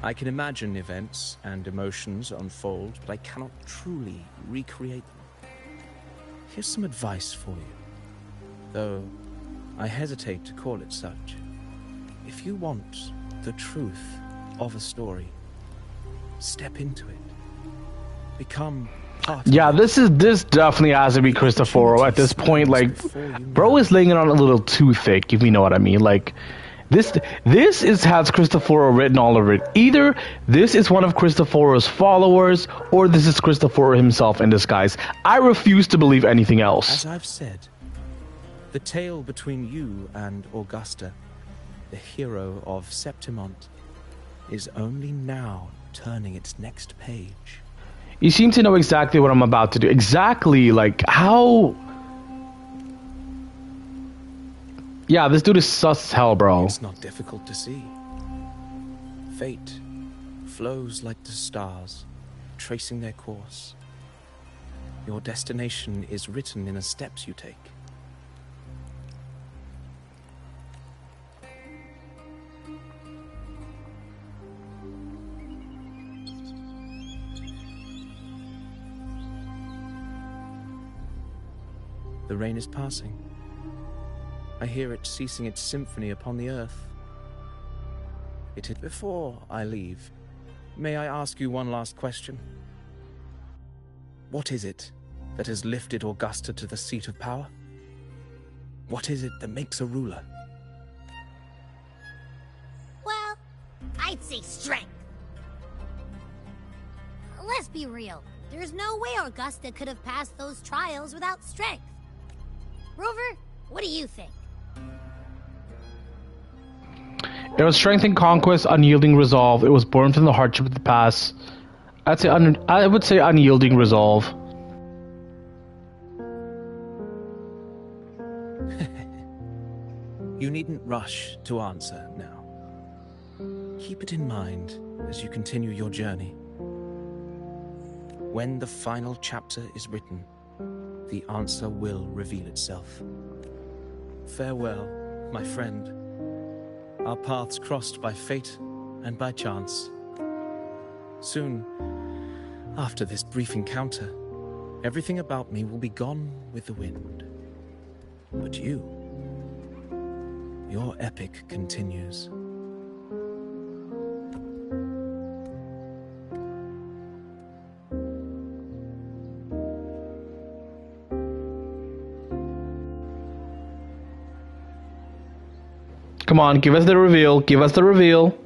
I can imagine events and emotions unfold, but I cannot truly recreate them. Here's some advice for you, though I hesitate to call it such. If you want the truth of a story, step into it. Become part of Yeah, it. this definitely has to be Cristoforo at this point. Like, bro is laying it on a little too thick, if you know what I mean. Like, this has Cristoforo written all over it. Either this is one of Cristoforo's followers, or this is Cristoforo himself in disguise. I refuse to believe anything else. As I've said, the tale between you and Augusta, the hero of Septimont, is only now turning its next page. You seem to know exactly what I'm about to do. Exactly, like, how... Yeah, this dude is sus as hell, bro. It's not difficult to see. Fate flows like the stars, tracing their course. Your destination is written in the steps you take. The rain is passing. I hear it ceasing its symphony upon the earth. Before I leave, may I ask you one last question? What is it that has lifted Augusta to the seat of power? What is it that makes a ruler? Well, I'd say strength. Let's be real. There's no way Augusta could have passed those trials without strength. Rover, what do you think? It was strength and conquest, unyielding resolve. It was born from the hardship of the past. I would say unyielding resolve. You needn't rush to answer now. Keep it in mind as you continue your journey. When the final chapter is written, the answer will reveal itself. Farewell, my friend. Our paths crossed by fate and by chance. Soon, after this brief encounter, everything about me will be gone with the wind. But you, your epic continues. Come on, give us the reveal. Give us the reveal.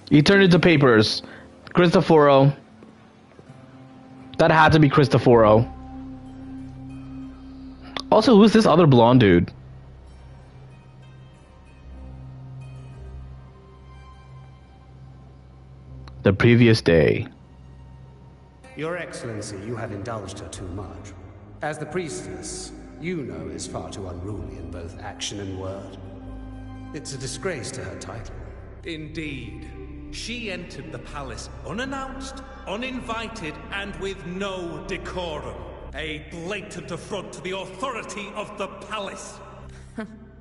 He turned into papers. Cristoforo. That had to be Cristoforo. Also, who's this other blonde dude? The previous day. Your Excellency, you have indulged her too much. As the priestess, you know is far too unruly in both action and word. It's a disgrace to her title. Indeed. She entered the palace unannounced, uninvited, and with no decorum. A blatant affront to the authority of the palace.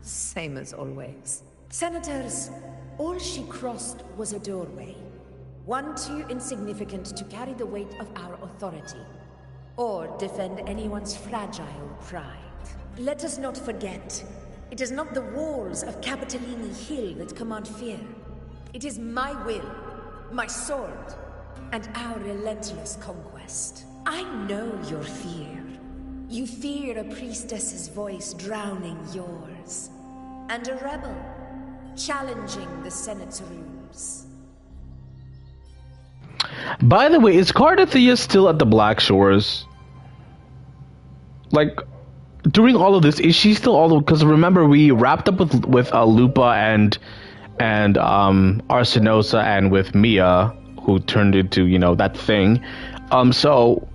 Same as always. Senators, all she crossed was a doorway. One too insignificant to carry the weight of our authority, or defend anyone's fragile pride. Let us not forget, it is not the walls of Capitolini Hill that command fear. It is my will, my sword, and our relentless conquest. I know your fear. You fear a priestess's voice drowning yours, and a rebel challenging the Senate's rules. By the way, is Cardathea still at the Black Shores? Like, during all of this, is she still all the... Because remember, we wrapped up with Lupa and Arsenosa, and with Mia, who turned into, you know, that thing. So,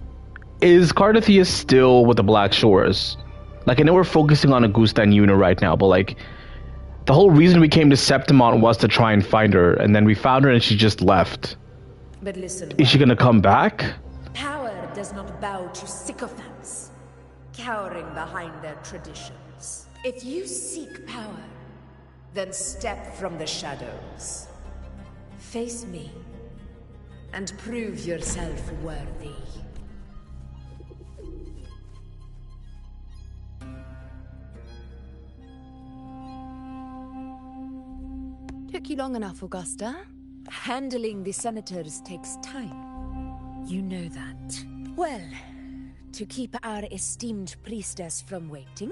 is Cardathea still with the Black Shores? Like, I know we're focusing on Augusta and Yuna right now, but, like, the whole reason we came to Septimont was to try and find her, and then we found her and she just left. But listen, is she gonna come back? Power does not bow to sycophants, cowering behind their traditions. If you seek power, then step from the shadows. Face me, and prove yourself worthy. Took you long enough, Augusta. Handling the senators takes time. You know that. Well, to keep our esteemed priestess from waiting,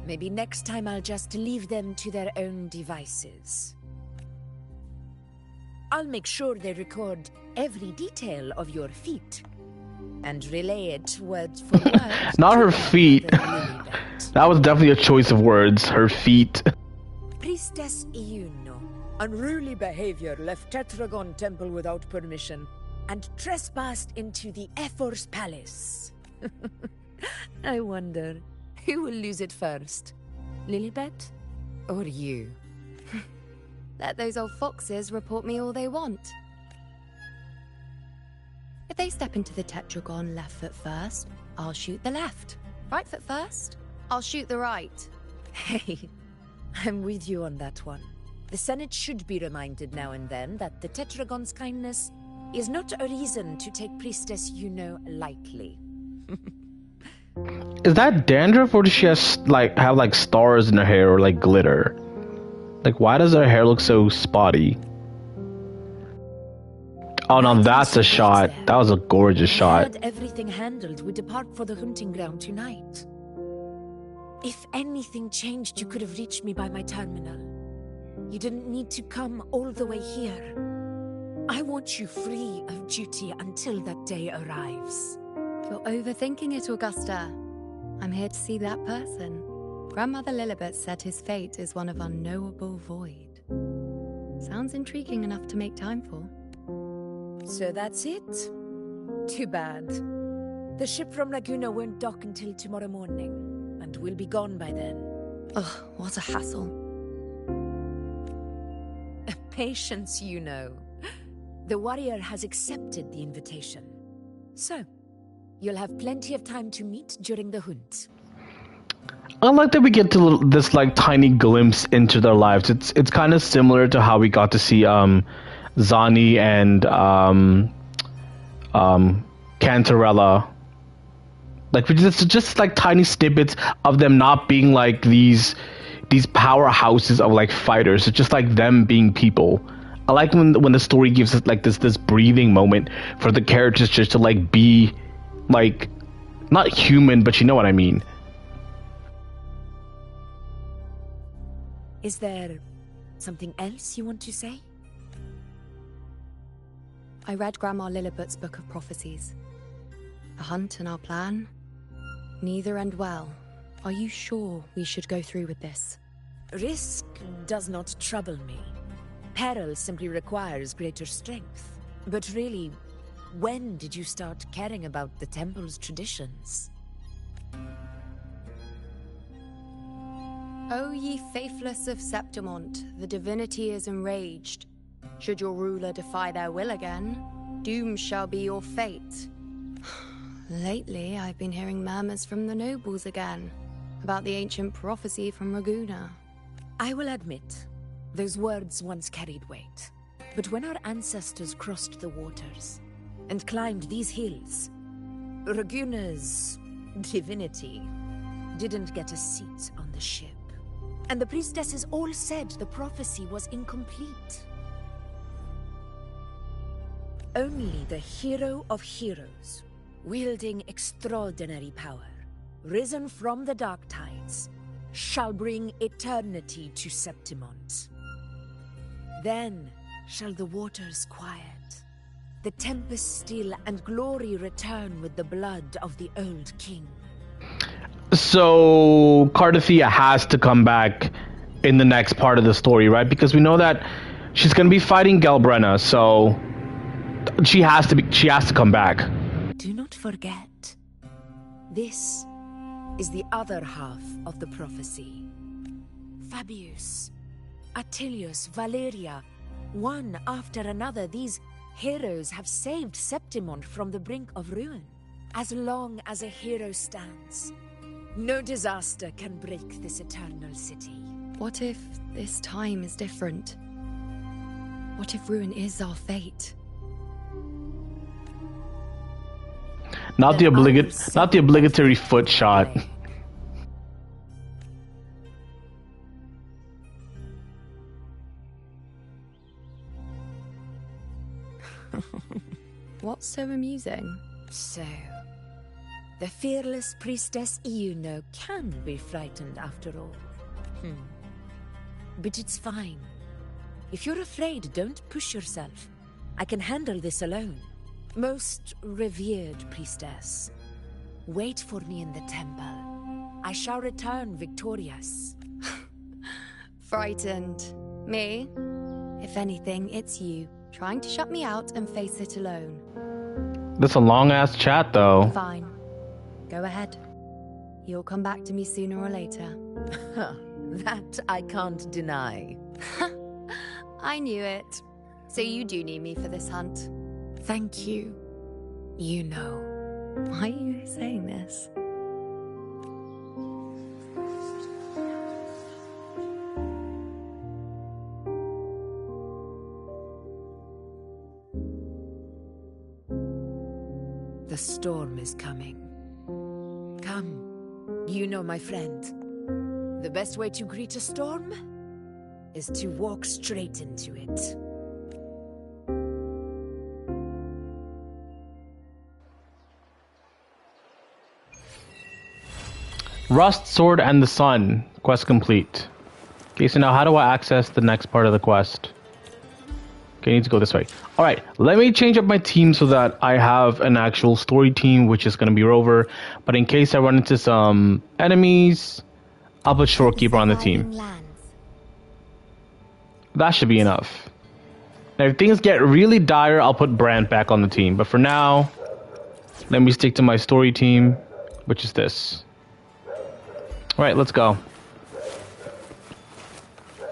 maybe next time I'll just leave them to their own devices. I'll make sure they record every detail of your feat and relay it word for word. Not her feet. That was definitely a choice of words. Her feet. Priestess Iuno. Unruly behavior left Tetragon Temple without permission and trespassed into the Ephor's palace. I wonder, who will lose it first? Lilibet or you? Let those old foxes report me all they want. If they step into the Tetragon left foot first, I'll shoot the left. Right foot first, I'll shoot the right. Hey, I'm with you on that one. The Senate should be reminded now and then that the Tetragon's kindness is not a reason to take Priestess Yuno lightly. Is that dandruff, or does she have like stars in her hair or like glitter? Like, why does her hair look so spotty? Oh no, that's a shot. That was a gorgeous shot. Had everything handled, we depart for the hunting ground tonight. If anything changed, you could have reached me by my terminal. You didn't need to come all the way here. I want you free of duty until that day arrives. You're overthinking it, Augusta. I'm here to see that person. Grandmother Lilibet said his fate is one of unknowable void. Sounds intriguing enough to make time for. So that's it? Too bad. The ship from Laguna won't dock until tomorrow morning, and we'll be gone by then. Ugh, what a hassle. Patience, you know. The warrior has accepted the invitation. So, you'll have plenty of time to meet during the hunt. I like that we get to this like tiny glimpse into their lives. It's kind of similar to how we got to see Zani and Cantarella. Like just like tiny snippets of them not being like these powerhouses of like fighters. It's just like them being people. I like when the story gives us like this breathing moment for the characters just to like be like not human, but you know what I mean. Is there something else you want to say? I read Grandma Lilibet's Book of Prophecies. A hunt and our plan? Neither end well. Are you sure we should go through with this? Risk does not trouble me. Peril simply requires greater strength. But really, when did you start caring about the temple's traditions? O ye faithless of Septimont, the divinity is enraged. Should your ruler defy their will again, doom shall be your fate. Lately, I've been hearing murmurs from the nobles again, about the ancient prophecy from Raguna. I will admit, those words once carried weight. But when our ancestors crossed the waters and climbed these hills, Raguna's divinity didn't get a seat on the ship. And the priestesses all said the prophecy was incomplete. Only the hero of heroes, wielding extraordinary power, risen from the dark tides, shall bring eternity to Septimont. Then shall the waters quiet, the tempest still, and glory return with the blood of the old king. So Cardathia has to come back in the next part of the story, right? Because we know that she's going to be fighting Galbrenna, so she has to come back. Do not forget, this is the other half of the prophecy. Fabius, Attilius, Valeria, one after another, these heroes have saved Septimont from the brink of ruin. As long as a hero stands, no disaster can break this eternal city. What if this time is different? What if ruin is our fate? Not the obligatory foot shot. What's so amusing? So, the fearless priestess Iuno can be frightened after all. But it's fine. If you're afraid, don't push yourself. I can handle this alone. Most revered priestess, wait for me in the temple. I shall return victorious. Frightened. Me? If anything, it's you, trying to shut me out and face it alone. That's a long-ass chat, though. Fine. Go ahead. You'll come back to me sooner or later. That I can't deny. I knew it. So you do need me for this hunt. Thank you. You know. Why are you saying this? The storm is coming. Come, you know, my friend. The best way to greet a storm is to walk straight into it. Rust, Sword, and the Sun. Quest complete. Okay, so now how do I access the next part of the quest? Okay, I need to go this way. Alright, let me change up my team so that I have an actual story team, which is going to be Rover. But in case I run into some enemies, I'll put Shorekeeper on the team. That should be enough. Now, if things get really dire, I'll put Brand back on the team. But for now, let me stick to my story team, which is this. Alright, let's go.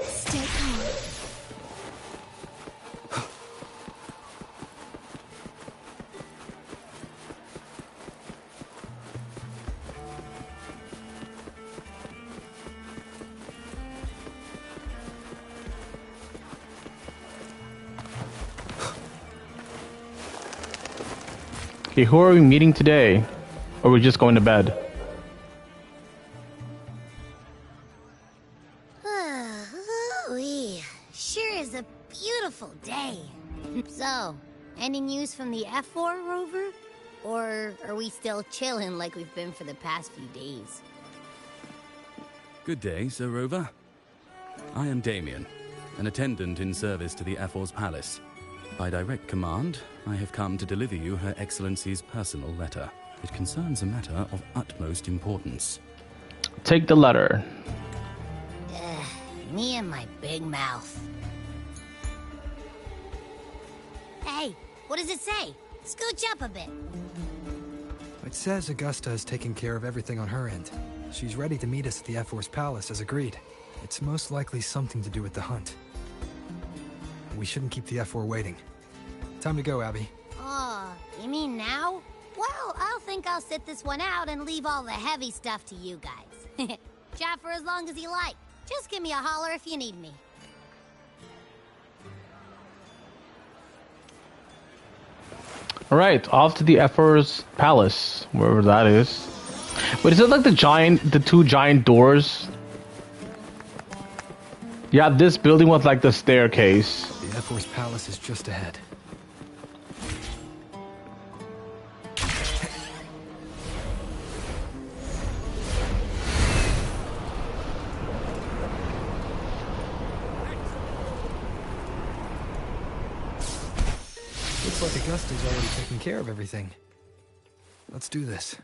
Stay calm. Okay, who are we meeting today? Or are we just going to bed? Ooh-wee. Sure is a beautiful day. So, any news from the F4 rover? Or are we still chilling like we've been for the past few days? Good day, Sir Rover. I am Damien, an attendant in service to the F4's palace. By direct command, I have come to deliver you Her Excellency's personal letter. It concerns a matter of utmost importance. Take the letter. Me and my big mouth. Hey, what does it say? Scooch up a bit. It says Augusta has taken care of everything on her end. She's ready to meet us at the F4's palace as agreed. It's most likely something to do with the hunt. We shouldn't keep the F4 waiting. Time to go, Abby. Oh, you mean now? Well, I'll think I'll sit this one out and leave all the heavy stuff to you guys. Chat for as long as you like. Just give me a holler if you need me. Alright, off to the Effor's palace, wherever that is. Wait, is it like the two giant doors? Yeah, this building with like the staircase. The F4's palace is just ahead. Looks like Augusta's already taken care of everything. Let's do this.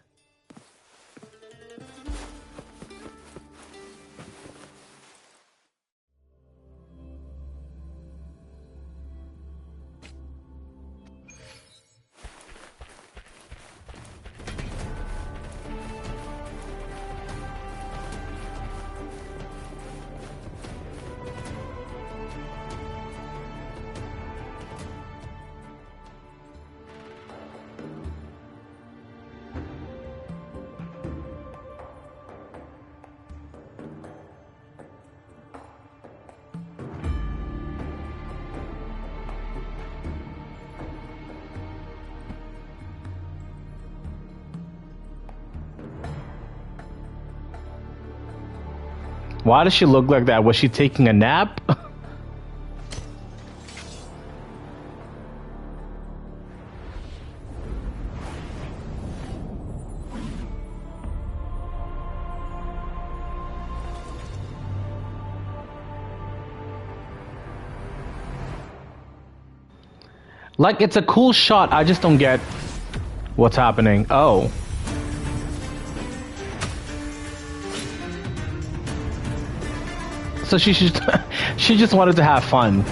Why does she look like that? Was she taking a nap? Like, it's a cool shot, I just don't get what's happening. Oh. So she just wanted to have fun.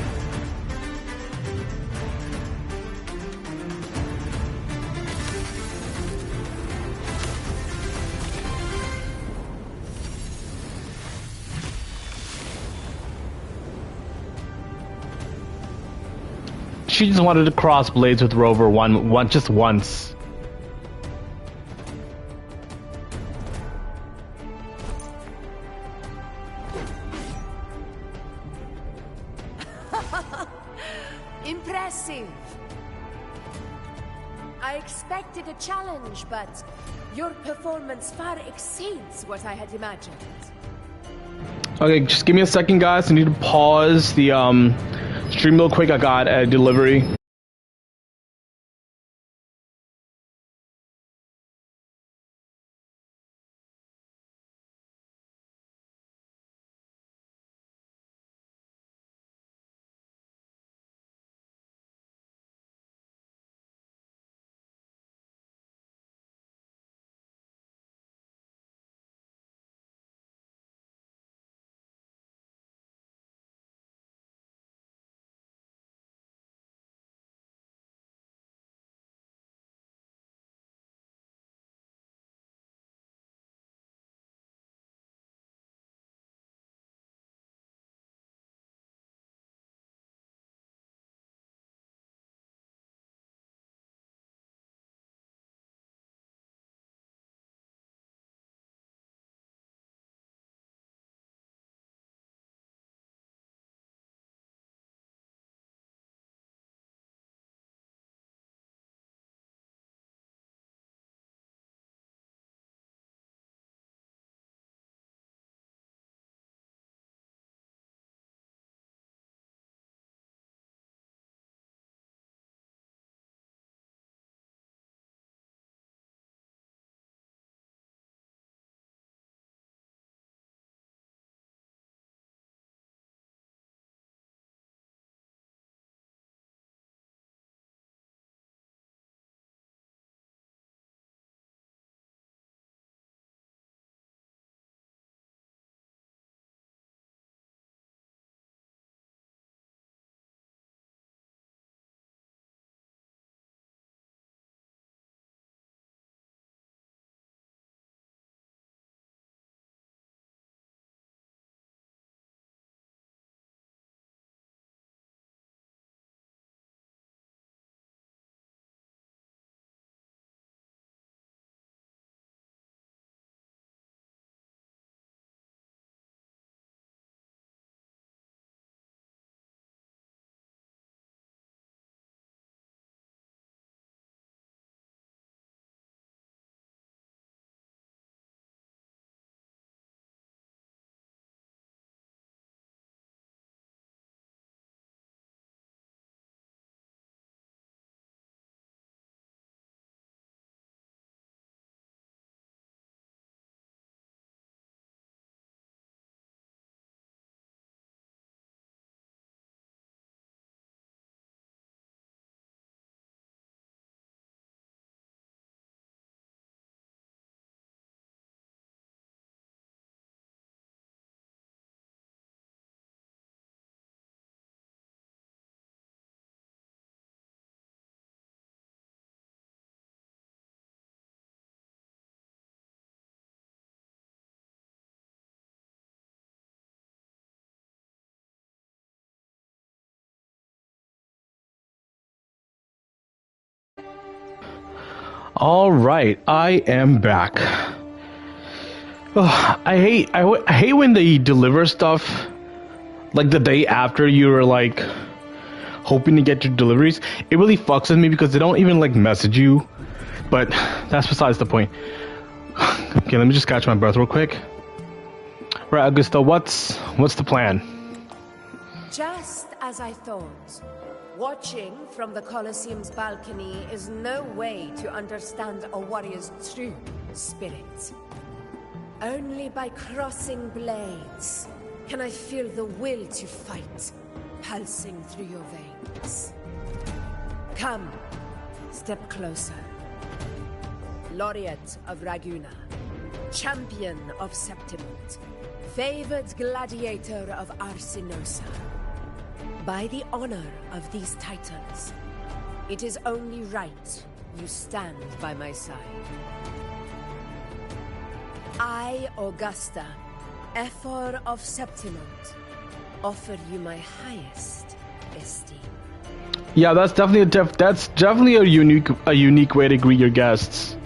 She just wanted to cross blades with Rover just once. Impressive. I expected a challenge, but your performance far exceeds what I had imagined. Okay, just give me a second, guys. I need to pause the stream real quick. I got a delivery. All right, I am back. Oh, I hate when they deliver stuff like the day after you're like hoping to get your deliveries. It really fucks with me because they don't even like message you. But that's besides the point. Okay, let me just catch my breath real quick. Right, Augusta, what's the plan? Just as I thought. Watching from the Colosseum's balcony is no way to understand a warrior's true spirit. Only by crossing blades can I feel the will to fight pulsing through your veins. Come, step closer. Laureate of Raguna, champion of Septimont, favored gladiator of Arsinosa. By the honor of these titles, it is only right you stand by my side. I, Augusta, Ephor of Septimont, offer you my highest esteem. Yeah, that's definitely a unique way to greet your guests.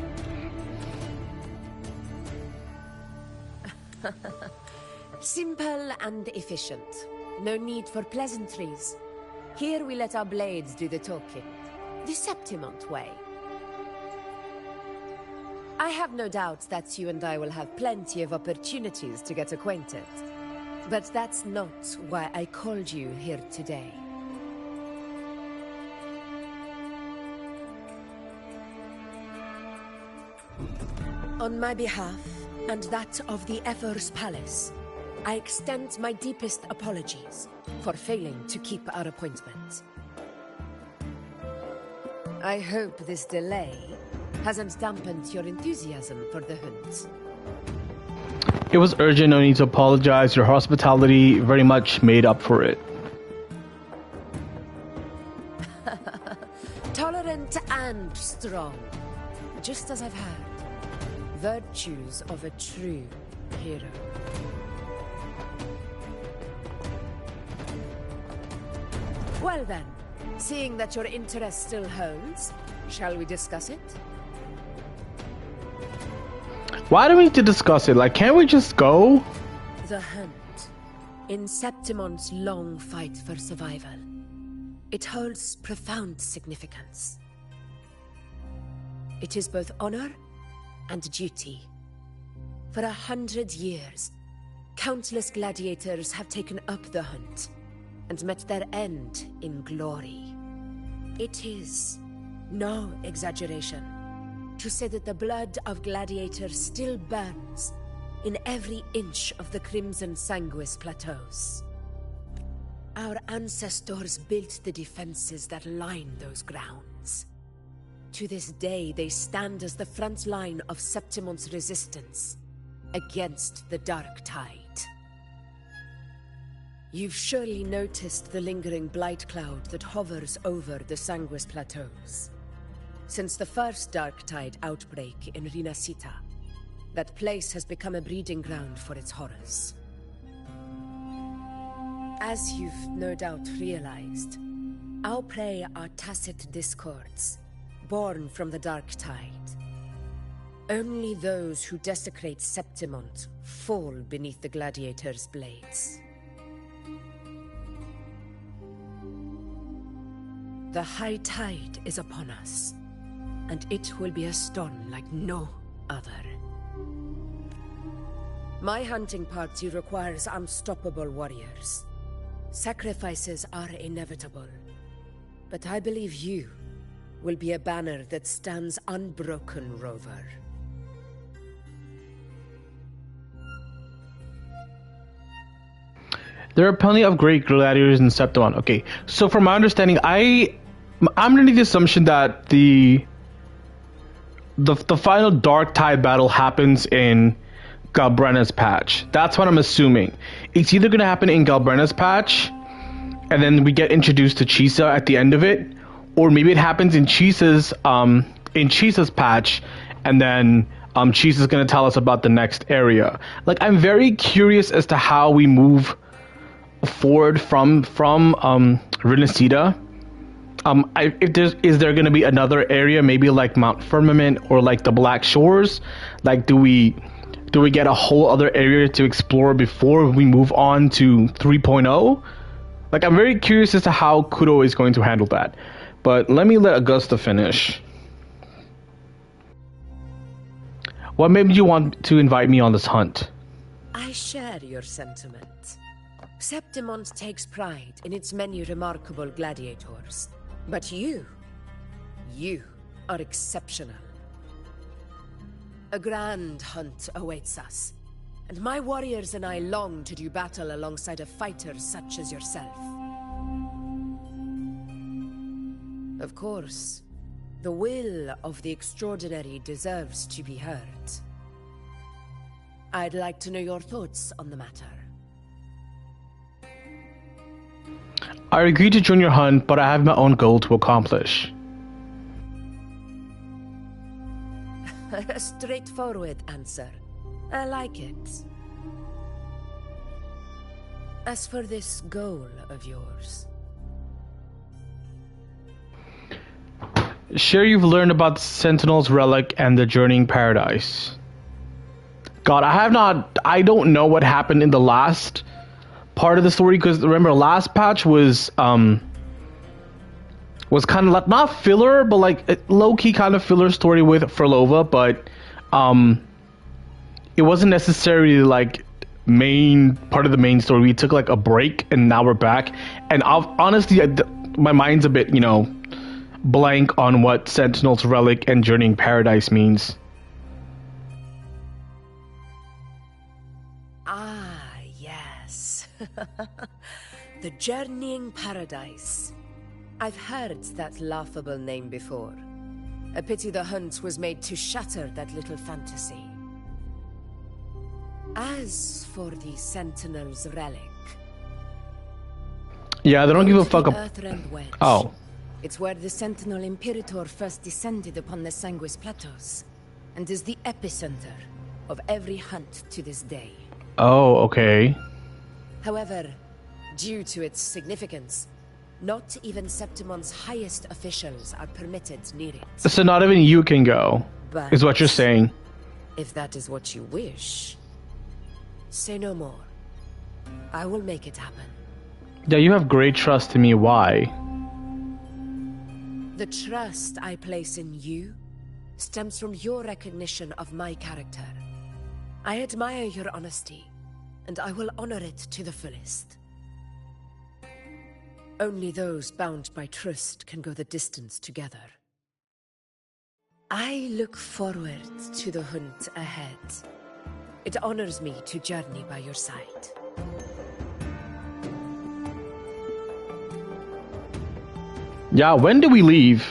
Simple and efficient. No need for pleasantries. Here we let our blades do the talking. The Septimont way. I have no doubt that you and I will have plenty of opportunities to get acquainted. But that's not why I called you here today. On my behalf, and that of the Ephor's Palace, I extend my deepest apologies for failing to keep our appointment. I hope this delay hasn't dampened your enthusiasm for the hunt. It was urgent, no need to apologize. Your hospitality very much made up for it. Tolerant and strong, just as I've heard. Virtues of a true hero. Well then, seeing that your interest still holds, shall we discuss it? Why do we need to discuss it? Like, can't we just go? The hunt. In Septimont's long fight for survival. It holds profound significance. It is both honor and duty. For 100 years, countless gladiators have taken up the hunt and met their end in glory. It is no exaggeration to say that the blood of gladiators still burns in every inch of the Crimson Sanguis plateaus. Our ancestors built the defenses that line those grounds. To this day, they stand as the front line of Septimont's resistance against the Dark Tide. You've surely noticed the lingering blight cloud that hovers over the Sanguis plateaus. Since the first Dark Tide outbreak in Rinasita, that place has become a breeding ground for its horrors. As you've no doubt realized, our prey are tacit discords, born from the Dark Tide. Only those who desecrate Septimont fall beneath the gladiators' blades. The high tide is upon us, and it will be a storm like no other. My hunting party requires unstoppable warriors. Sacrifices are inevitable, but I believe you will be a banner that stands unbroken, Rover. There are plenty of great gladiators in Septimont. Okay, so from my understanding, I'm under the assumption that the final Dark Tide battle happens in Galbrenna's Patch. That's what I'm assuming. It's either going to happen in Galbrenna's Patch, and then we get introduced to Chisa at the end of it, or maybe it happens in Chisa's patch, and then Chisa's going to tell us about the next area. Like, I'm very curious as to how we move forward from Rinasita Is there going to be another area, maybe like Mount Firmament or like the Black Shores? Like, do we get a whole other area to explore before we move on to 3.0? Like, I'm very curious as to how Kudo is going to handle that. But let me let Augusta finish. What made you want to invite me on this hunt? I share your sentiment. Septimont takes pride in its many remarkable gladiators. But you are exceptional. A grand hunt awaits us, and my warriors and I long to do battle alongside a fighter such as yourself. Of course, the will of the extraordinary deserves to be heard. I'd like to know your thoughts on the matter. I agree to join your hunt, but I have my own goal to accomplish. A straightforward answer. I like it. As for this goal of yours... Sure, you've learned about the Sentinel's relic and the Journeying Paradise. God, I don't know what happened in the last part of the story, because remember, last patch was kind of like, not filler, but like low-key kind of filler story with Frolova, but it wasn't necessarily like main part of the main story. We took like a break and now we're back, and honestly my mind's a bit, blank on what Sentinel's relic and Journeying Paradise means. Ah, yes. The Journeying Paradise. I've heard that laughable name before. A pity the hunt was made to shatter that little fantasy. As for the Sentinel's relic... Yeah, they don't give a fuck Oh. It's where the Sentinel Imperator first descended upon the Sanguis Plateaus, and is the epicenter of every hunt to this day. Oh, okay. However, due to its significance, not even Septimon's highest officials are permitted near it. So not even you can go, But is what you're saying. If that is what you wish, say no more. I will make it happen. Yeah, you have great trust in me. Why? The trust I place in you stems from your recognition of my character. I admire your honesty, and I will honor it to the fullest. Only those bound by trust can go the distance together. I look forward to the hunt ahead. It honors me to journey by your side. Yeah, when do we leave?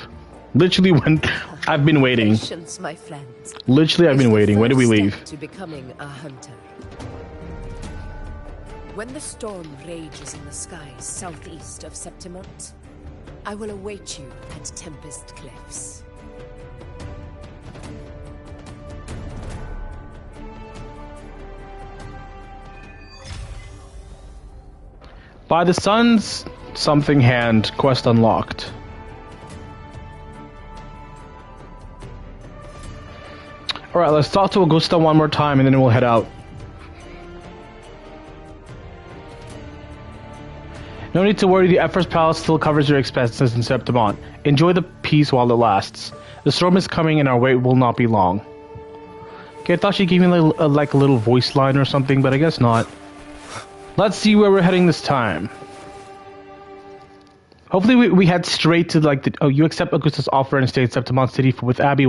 Literally, when I've been waiting. Patience, my friend. Literally, I've been waiting. When do we leave? To becoming a hunter. When the storm rages in the skies southeast of Septimont, I will await you at Tempest Cliffs. By the sun's something hand, quest unlocked. Alright, let's talk to Augusta one more time and then we'll head out. No need to worry, the Effort's Palace still covers your expenses in Septimont. Enjoy the peace while it lasts. The storm is coming and our wait will not be long. Okay, I thought she gave me like a little voice line or something, but I guess not. Let's see where we're heading this time. Hopefully we head straight to like the... Oh, you accept Augusta's offer and stay at Septimont City with Abby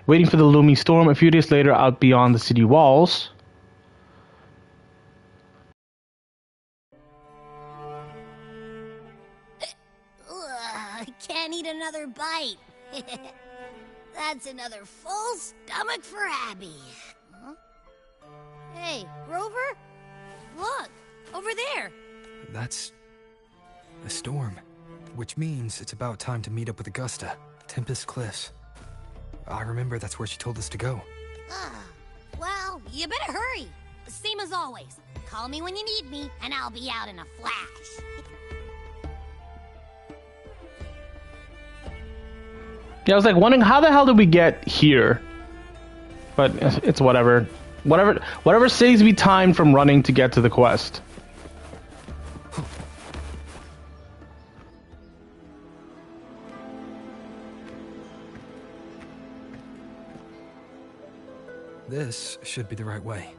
waiting for the looming storm. A few days later, out beyond the city walls... I can't eat another bite. That's another full stomach for Abby. Huh? Hey, Rover? Look, over there. That's a storm, which means it's about time to meet up with Augusta. Tempest Cliffs. I remember that's where she told us to go. Well, you better hurry. Same as always. Call me when you need me, and I'll be out in a flash. Yeah, I was like wondering how the hell did we get here? But it's whatever. Whatever saves me time from running to get to the quest. This should be the right way.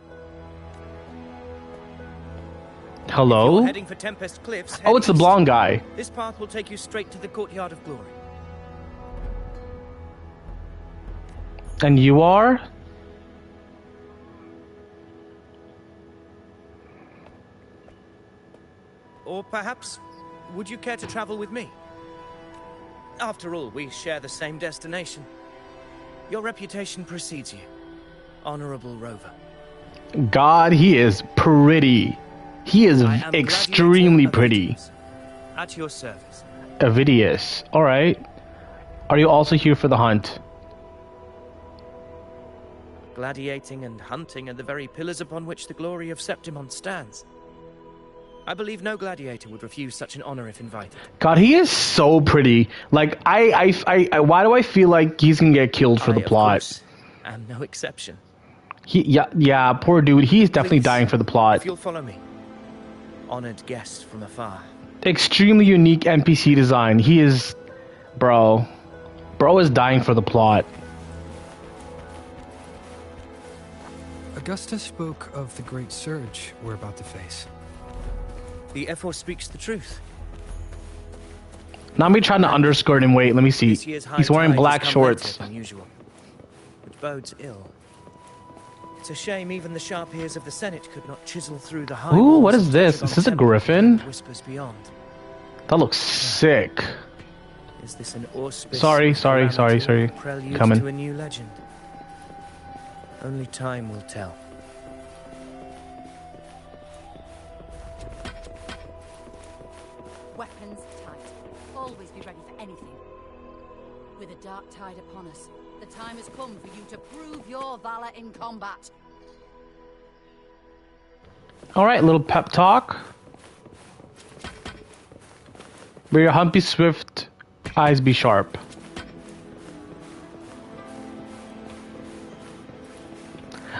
Hello? You're heading for Tempest Cliffs. Oh, it's the blonde guy. This path will take you straight to the Courtyard of Glory. And you are? Or perhaps, would you care to travel with me? After all, we share the same destination. Your reputation precedes you. Honorable Rover. God, he is pretty. He is extremely pretty. At your service. Avidius. Alright. Are you also here for the hunt? Gladiating and hunting are the very pillars upon which the glory of Septimon stands. I believe no gladiator would refuse such an honor if invited. God, he is so pretty. Like, why do I feel like he's gonna get killed for the plot? I'm no exception. Yeah, poor dude. He's definitely dying for the plot. If you'll follow me. Honored guest from afar. Extremely unique NPC design. He is... Bro is dying for the plot. Augusta spoke of the great surge we're about to face. The F4 speaks the truth. Now me trying to underskirt him. Wait, let me see. He's wearing black shorts. Unusual, which bodes ill. It's a shame even the sharp ears of the Senate could not chisel through the high. Ooh, what is this? Is this a griffin? Whispers beyond. That looks sick. Is this an auspicious Sorry. prelude Coming. to a new legend? Only time will tell. Weapons tight. Always be ready for anything. With a dark tide upon us, the time has come for you to prove your valor in combat. Alright, little pep talk. May your hunt be swift, eyes be sharp.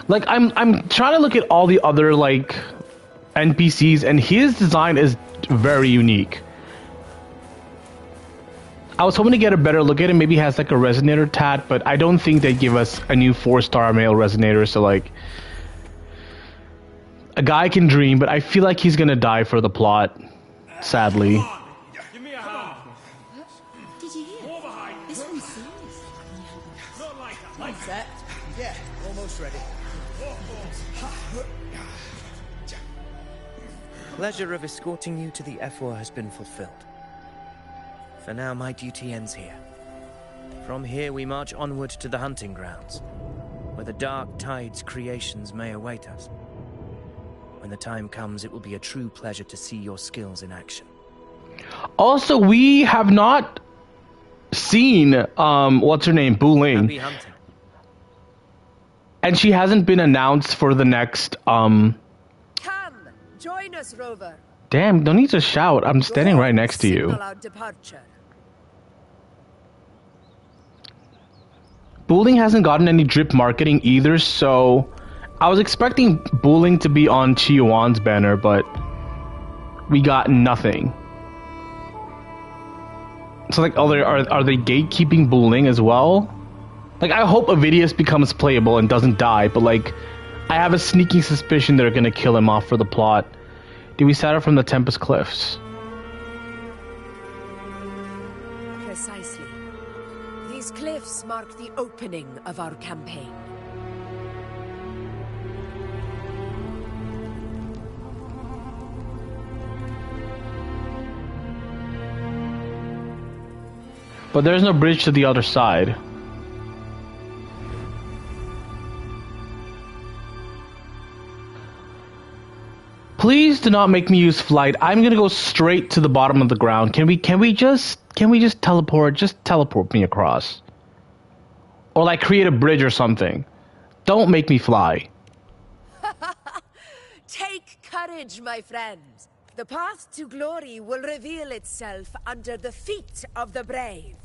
Like, I'm trying to look at all the other, like, NPCs, and his design is very unique. I was hoping to get a better look at it. Maybe he has, like, a resonator tat, but I don't think they give us a new 4-star male resonator, so, like... A guy can dream, but I feel like he's gonna die for the plot, sadly. Give me a hand. Did you hear? This one's serious. Not set. Yeah, almost ready. Pleasure of escorting you to the F4 has been fulfilled. For now, my duty ends here. From here, we march onward to the hunting grounds, where the dark tide's creations may await us. When the time comes, it will be a true pleasure to see your skills in action. Also, we have not seen, what's her name, Bu Ling. Happy hunting. And she hasn't been announced for the next, Come, join us, Rover. Damn, don't need to shout. I'm standing right next to you. Signal our departure. Bu Ling hasn't gotten any drip marketing either, so... I was expecting Bu Ling to be on Chi Yuan's banner, but... we got nothing. So, like, are they gatekeeping Bu Ling as well? Like, I hope Avidius becomes playable and doesn't die, but, like... I have a sneaking suspicion they're gonna kill him off for the plot. Do we set out from the Tempest Cliffs? Precisely. These cliffs mark the opening of our campaign. But there's no bridge to the other side. Please do not make me use flight. I'm gonna go straight to the bottom of the ground. Can we just teleport? Just teleport me across. Or like create a bridge or something. Don't make me fly. Take courage, my friends. The path to glory will reveal itself under the feet of the brave.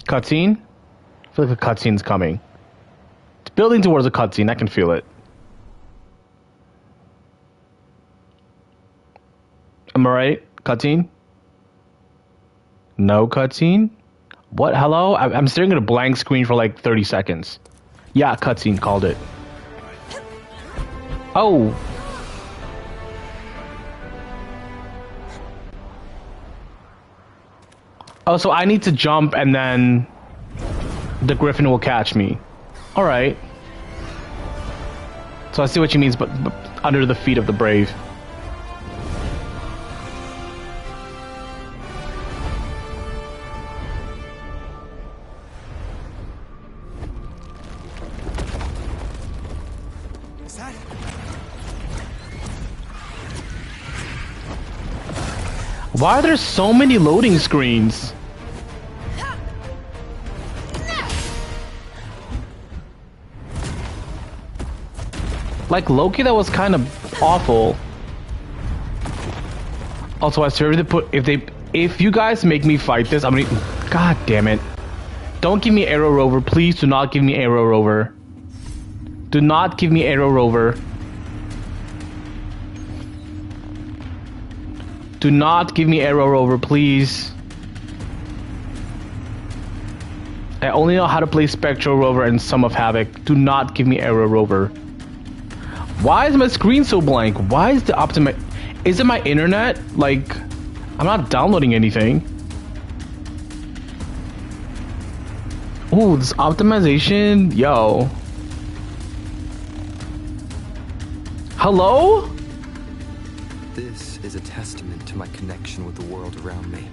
Cutscene? I feel like a cutscene's coming. It's building towards a cutscene. I can feel it. Am I right? Cutscene? No cutscene? What? Hello? I'm staring at a blank screen for like 30 seconds. Yeah, cutscene. Called it. Oh. Oh, so I need to jump and then the griffin will catch me. Alright. So I see what she means, but under the feet of the brave. Why are there so many loading screens? Like Loki, that was kind of awful. Also, I swear if you guys make me fight this, I'm gonna. God damn it! Don't give me Arrow Rover, please. Do not give me Arrow Rover. Do not give me Arrow Rover. Do not give me Arrow Rover, please. I only know how to play Spectral Rover and Sum of Havoc. Do not give me Arrow Rover. Why is my screen so blank? Why is the Is it my internet? Like, I'm not downloading anything. Ooh, this optimization. Yo. Hello? This is a testament to my connection with the world around me.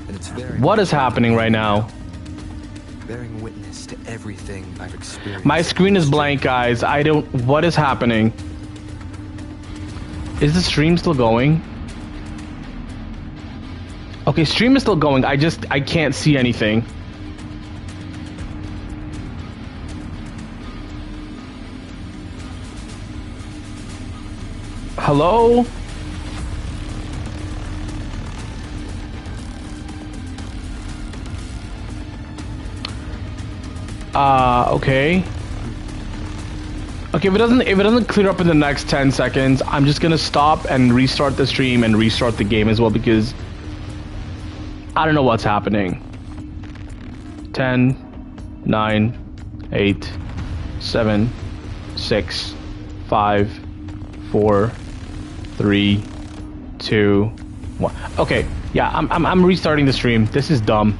And it's very What is happening right now? Bearing witness to everything I've experienced. My screen is blank, guys. What is happening? Is the stream still going? Okay, stream is still going. I can't see anything. Hello? Okay. Okay, if it doesn't clear up in the next 10 seconds, I'm just gonna stop and restart the stream and restart the game as well, because I don't know what's happening. 10, 9, 8, 7, 6, 5, 4, 3, 2, 1. Okay, yeah, I'm restarting the stream. This is dumb.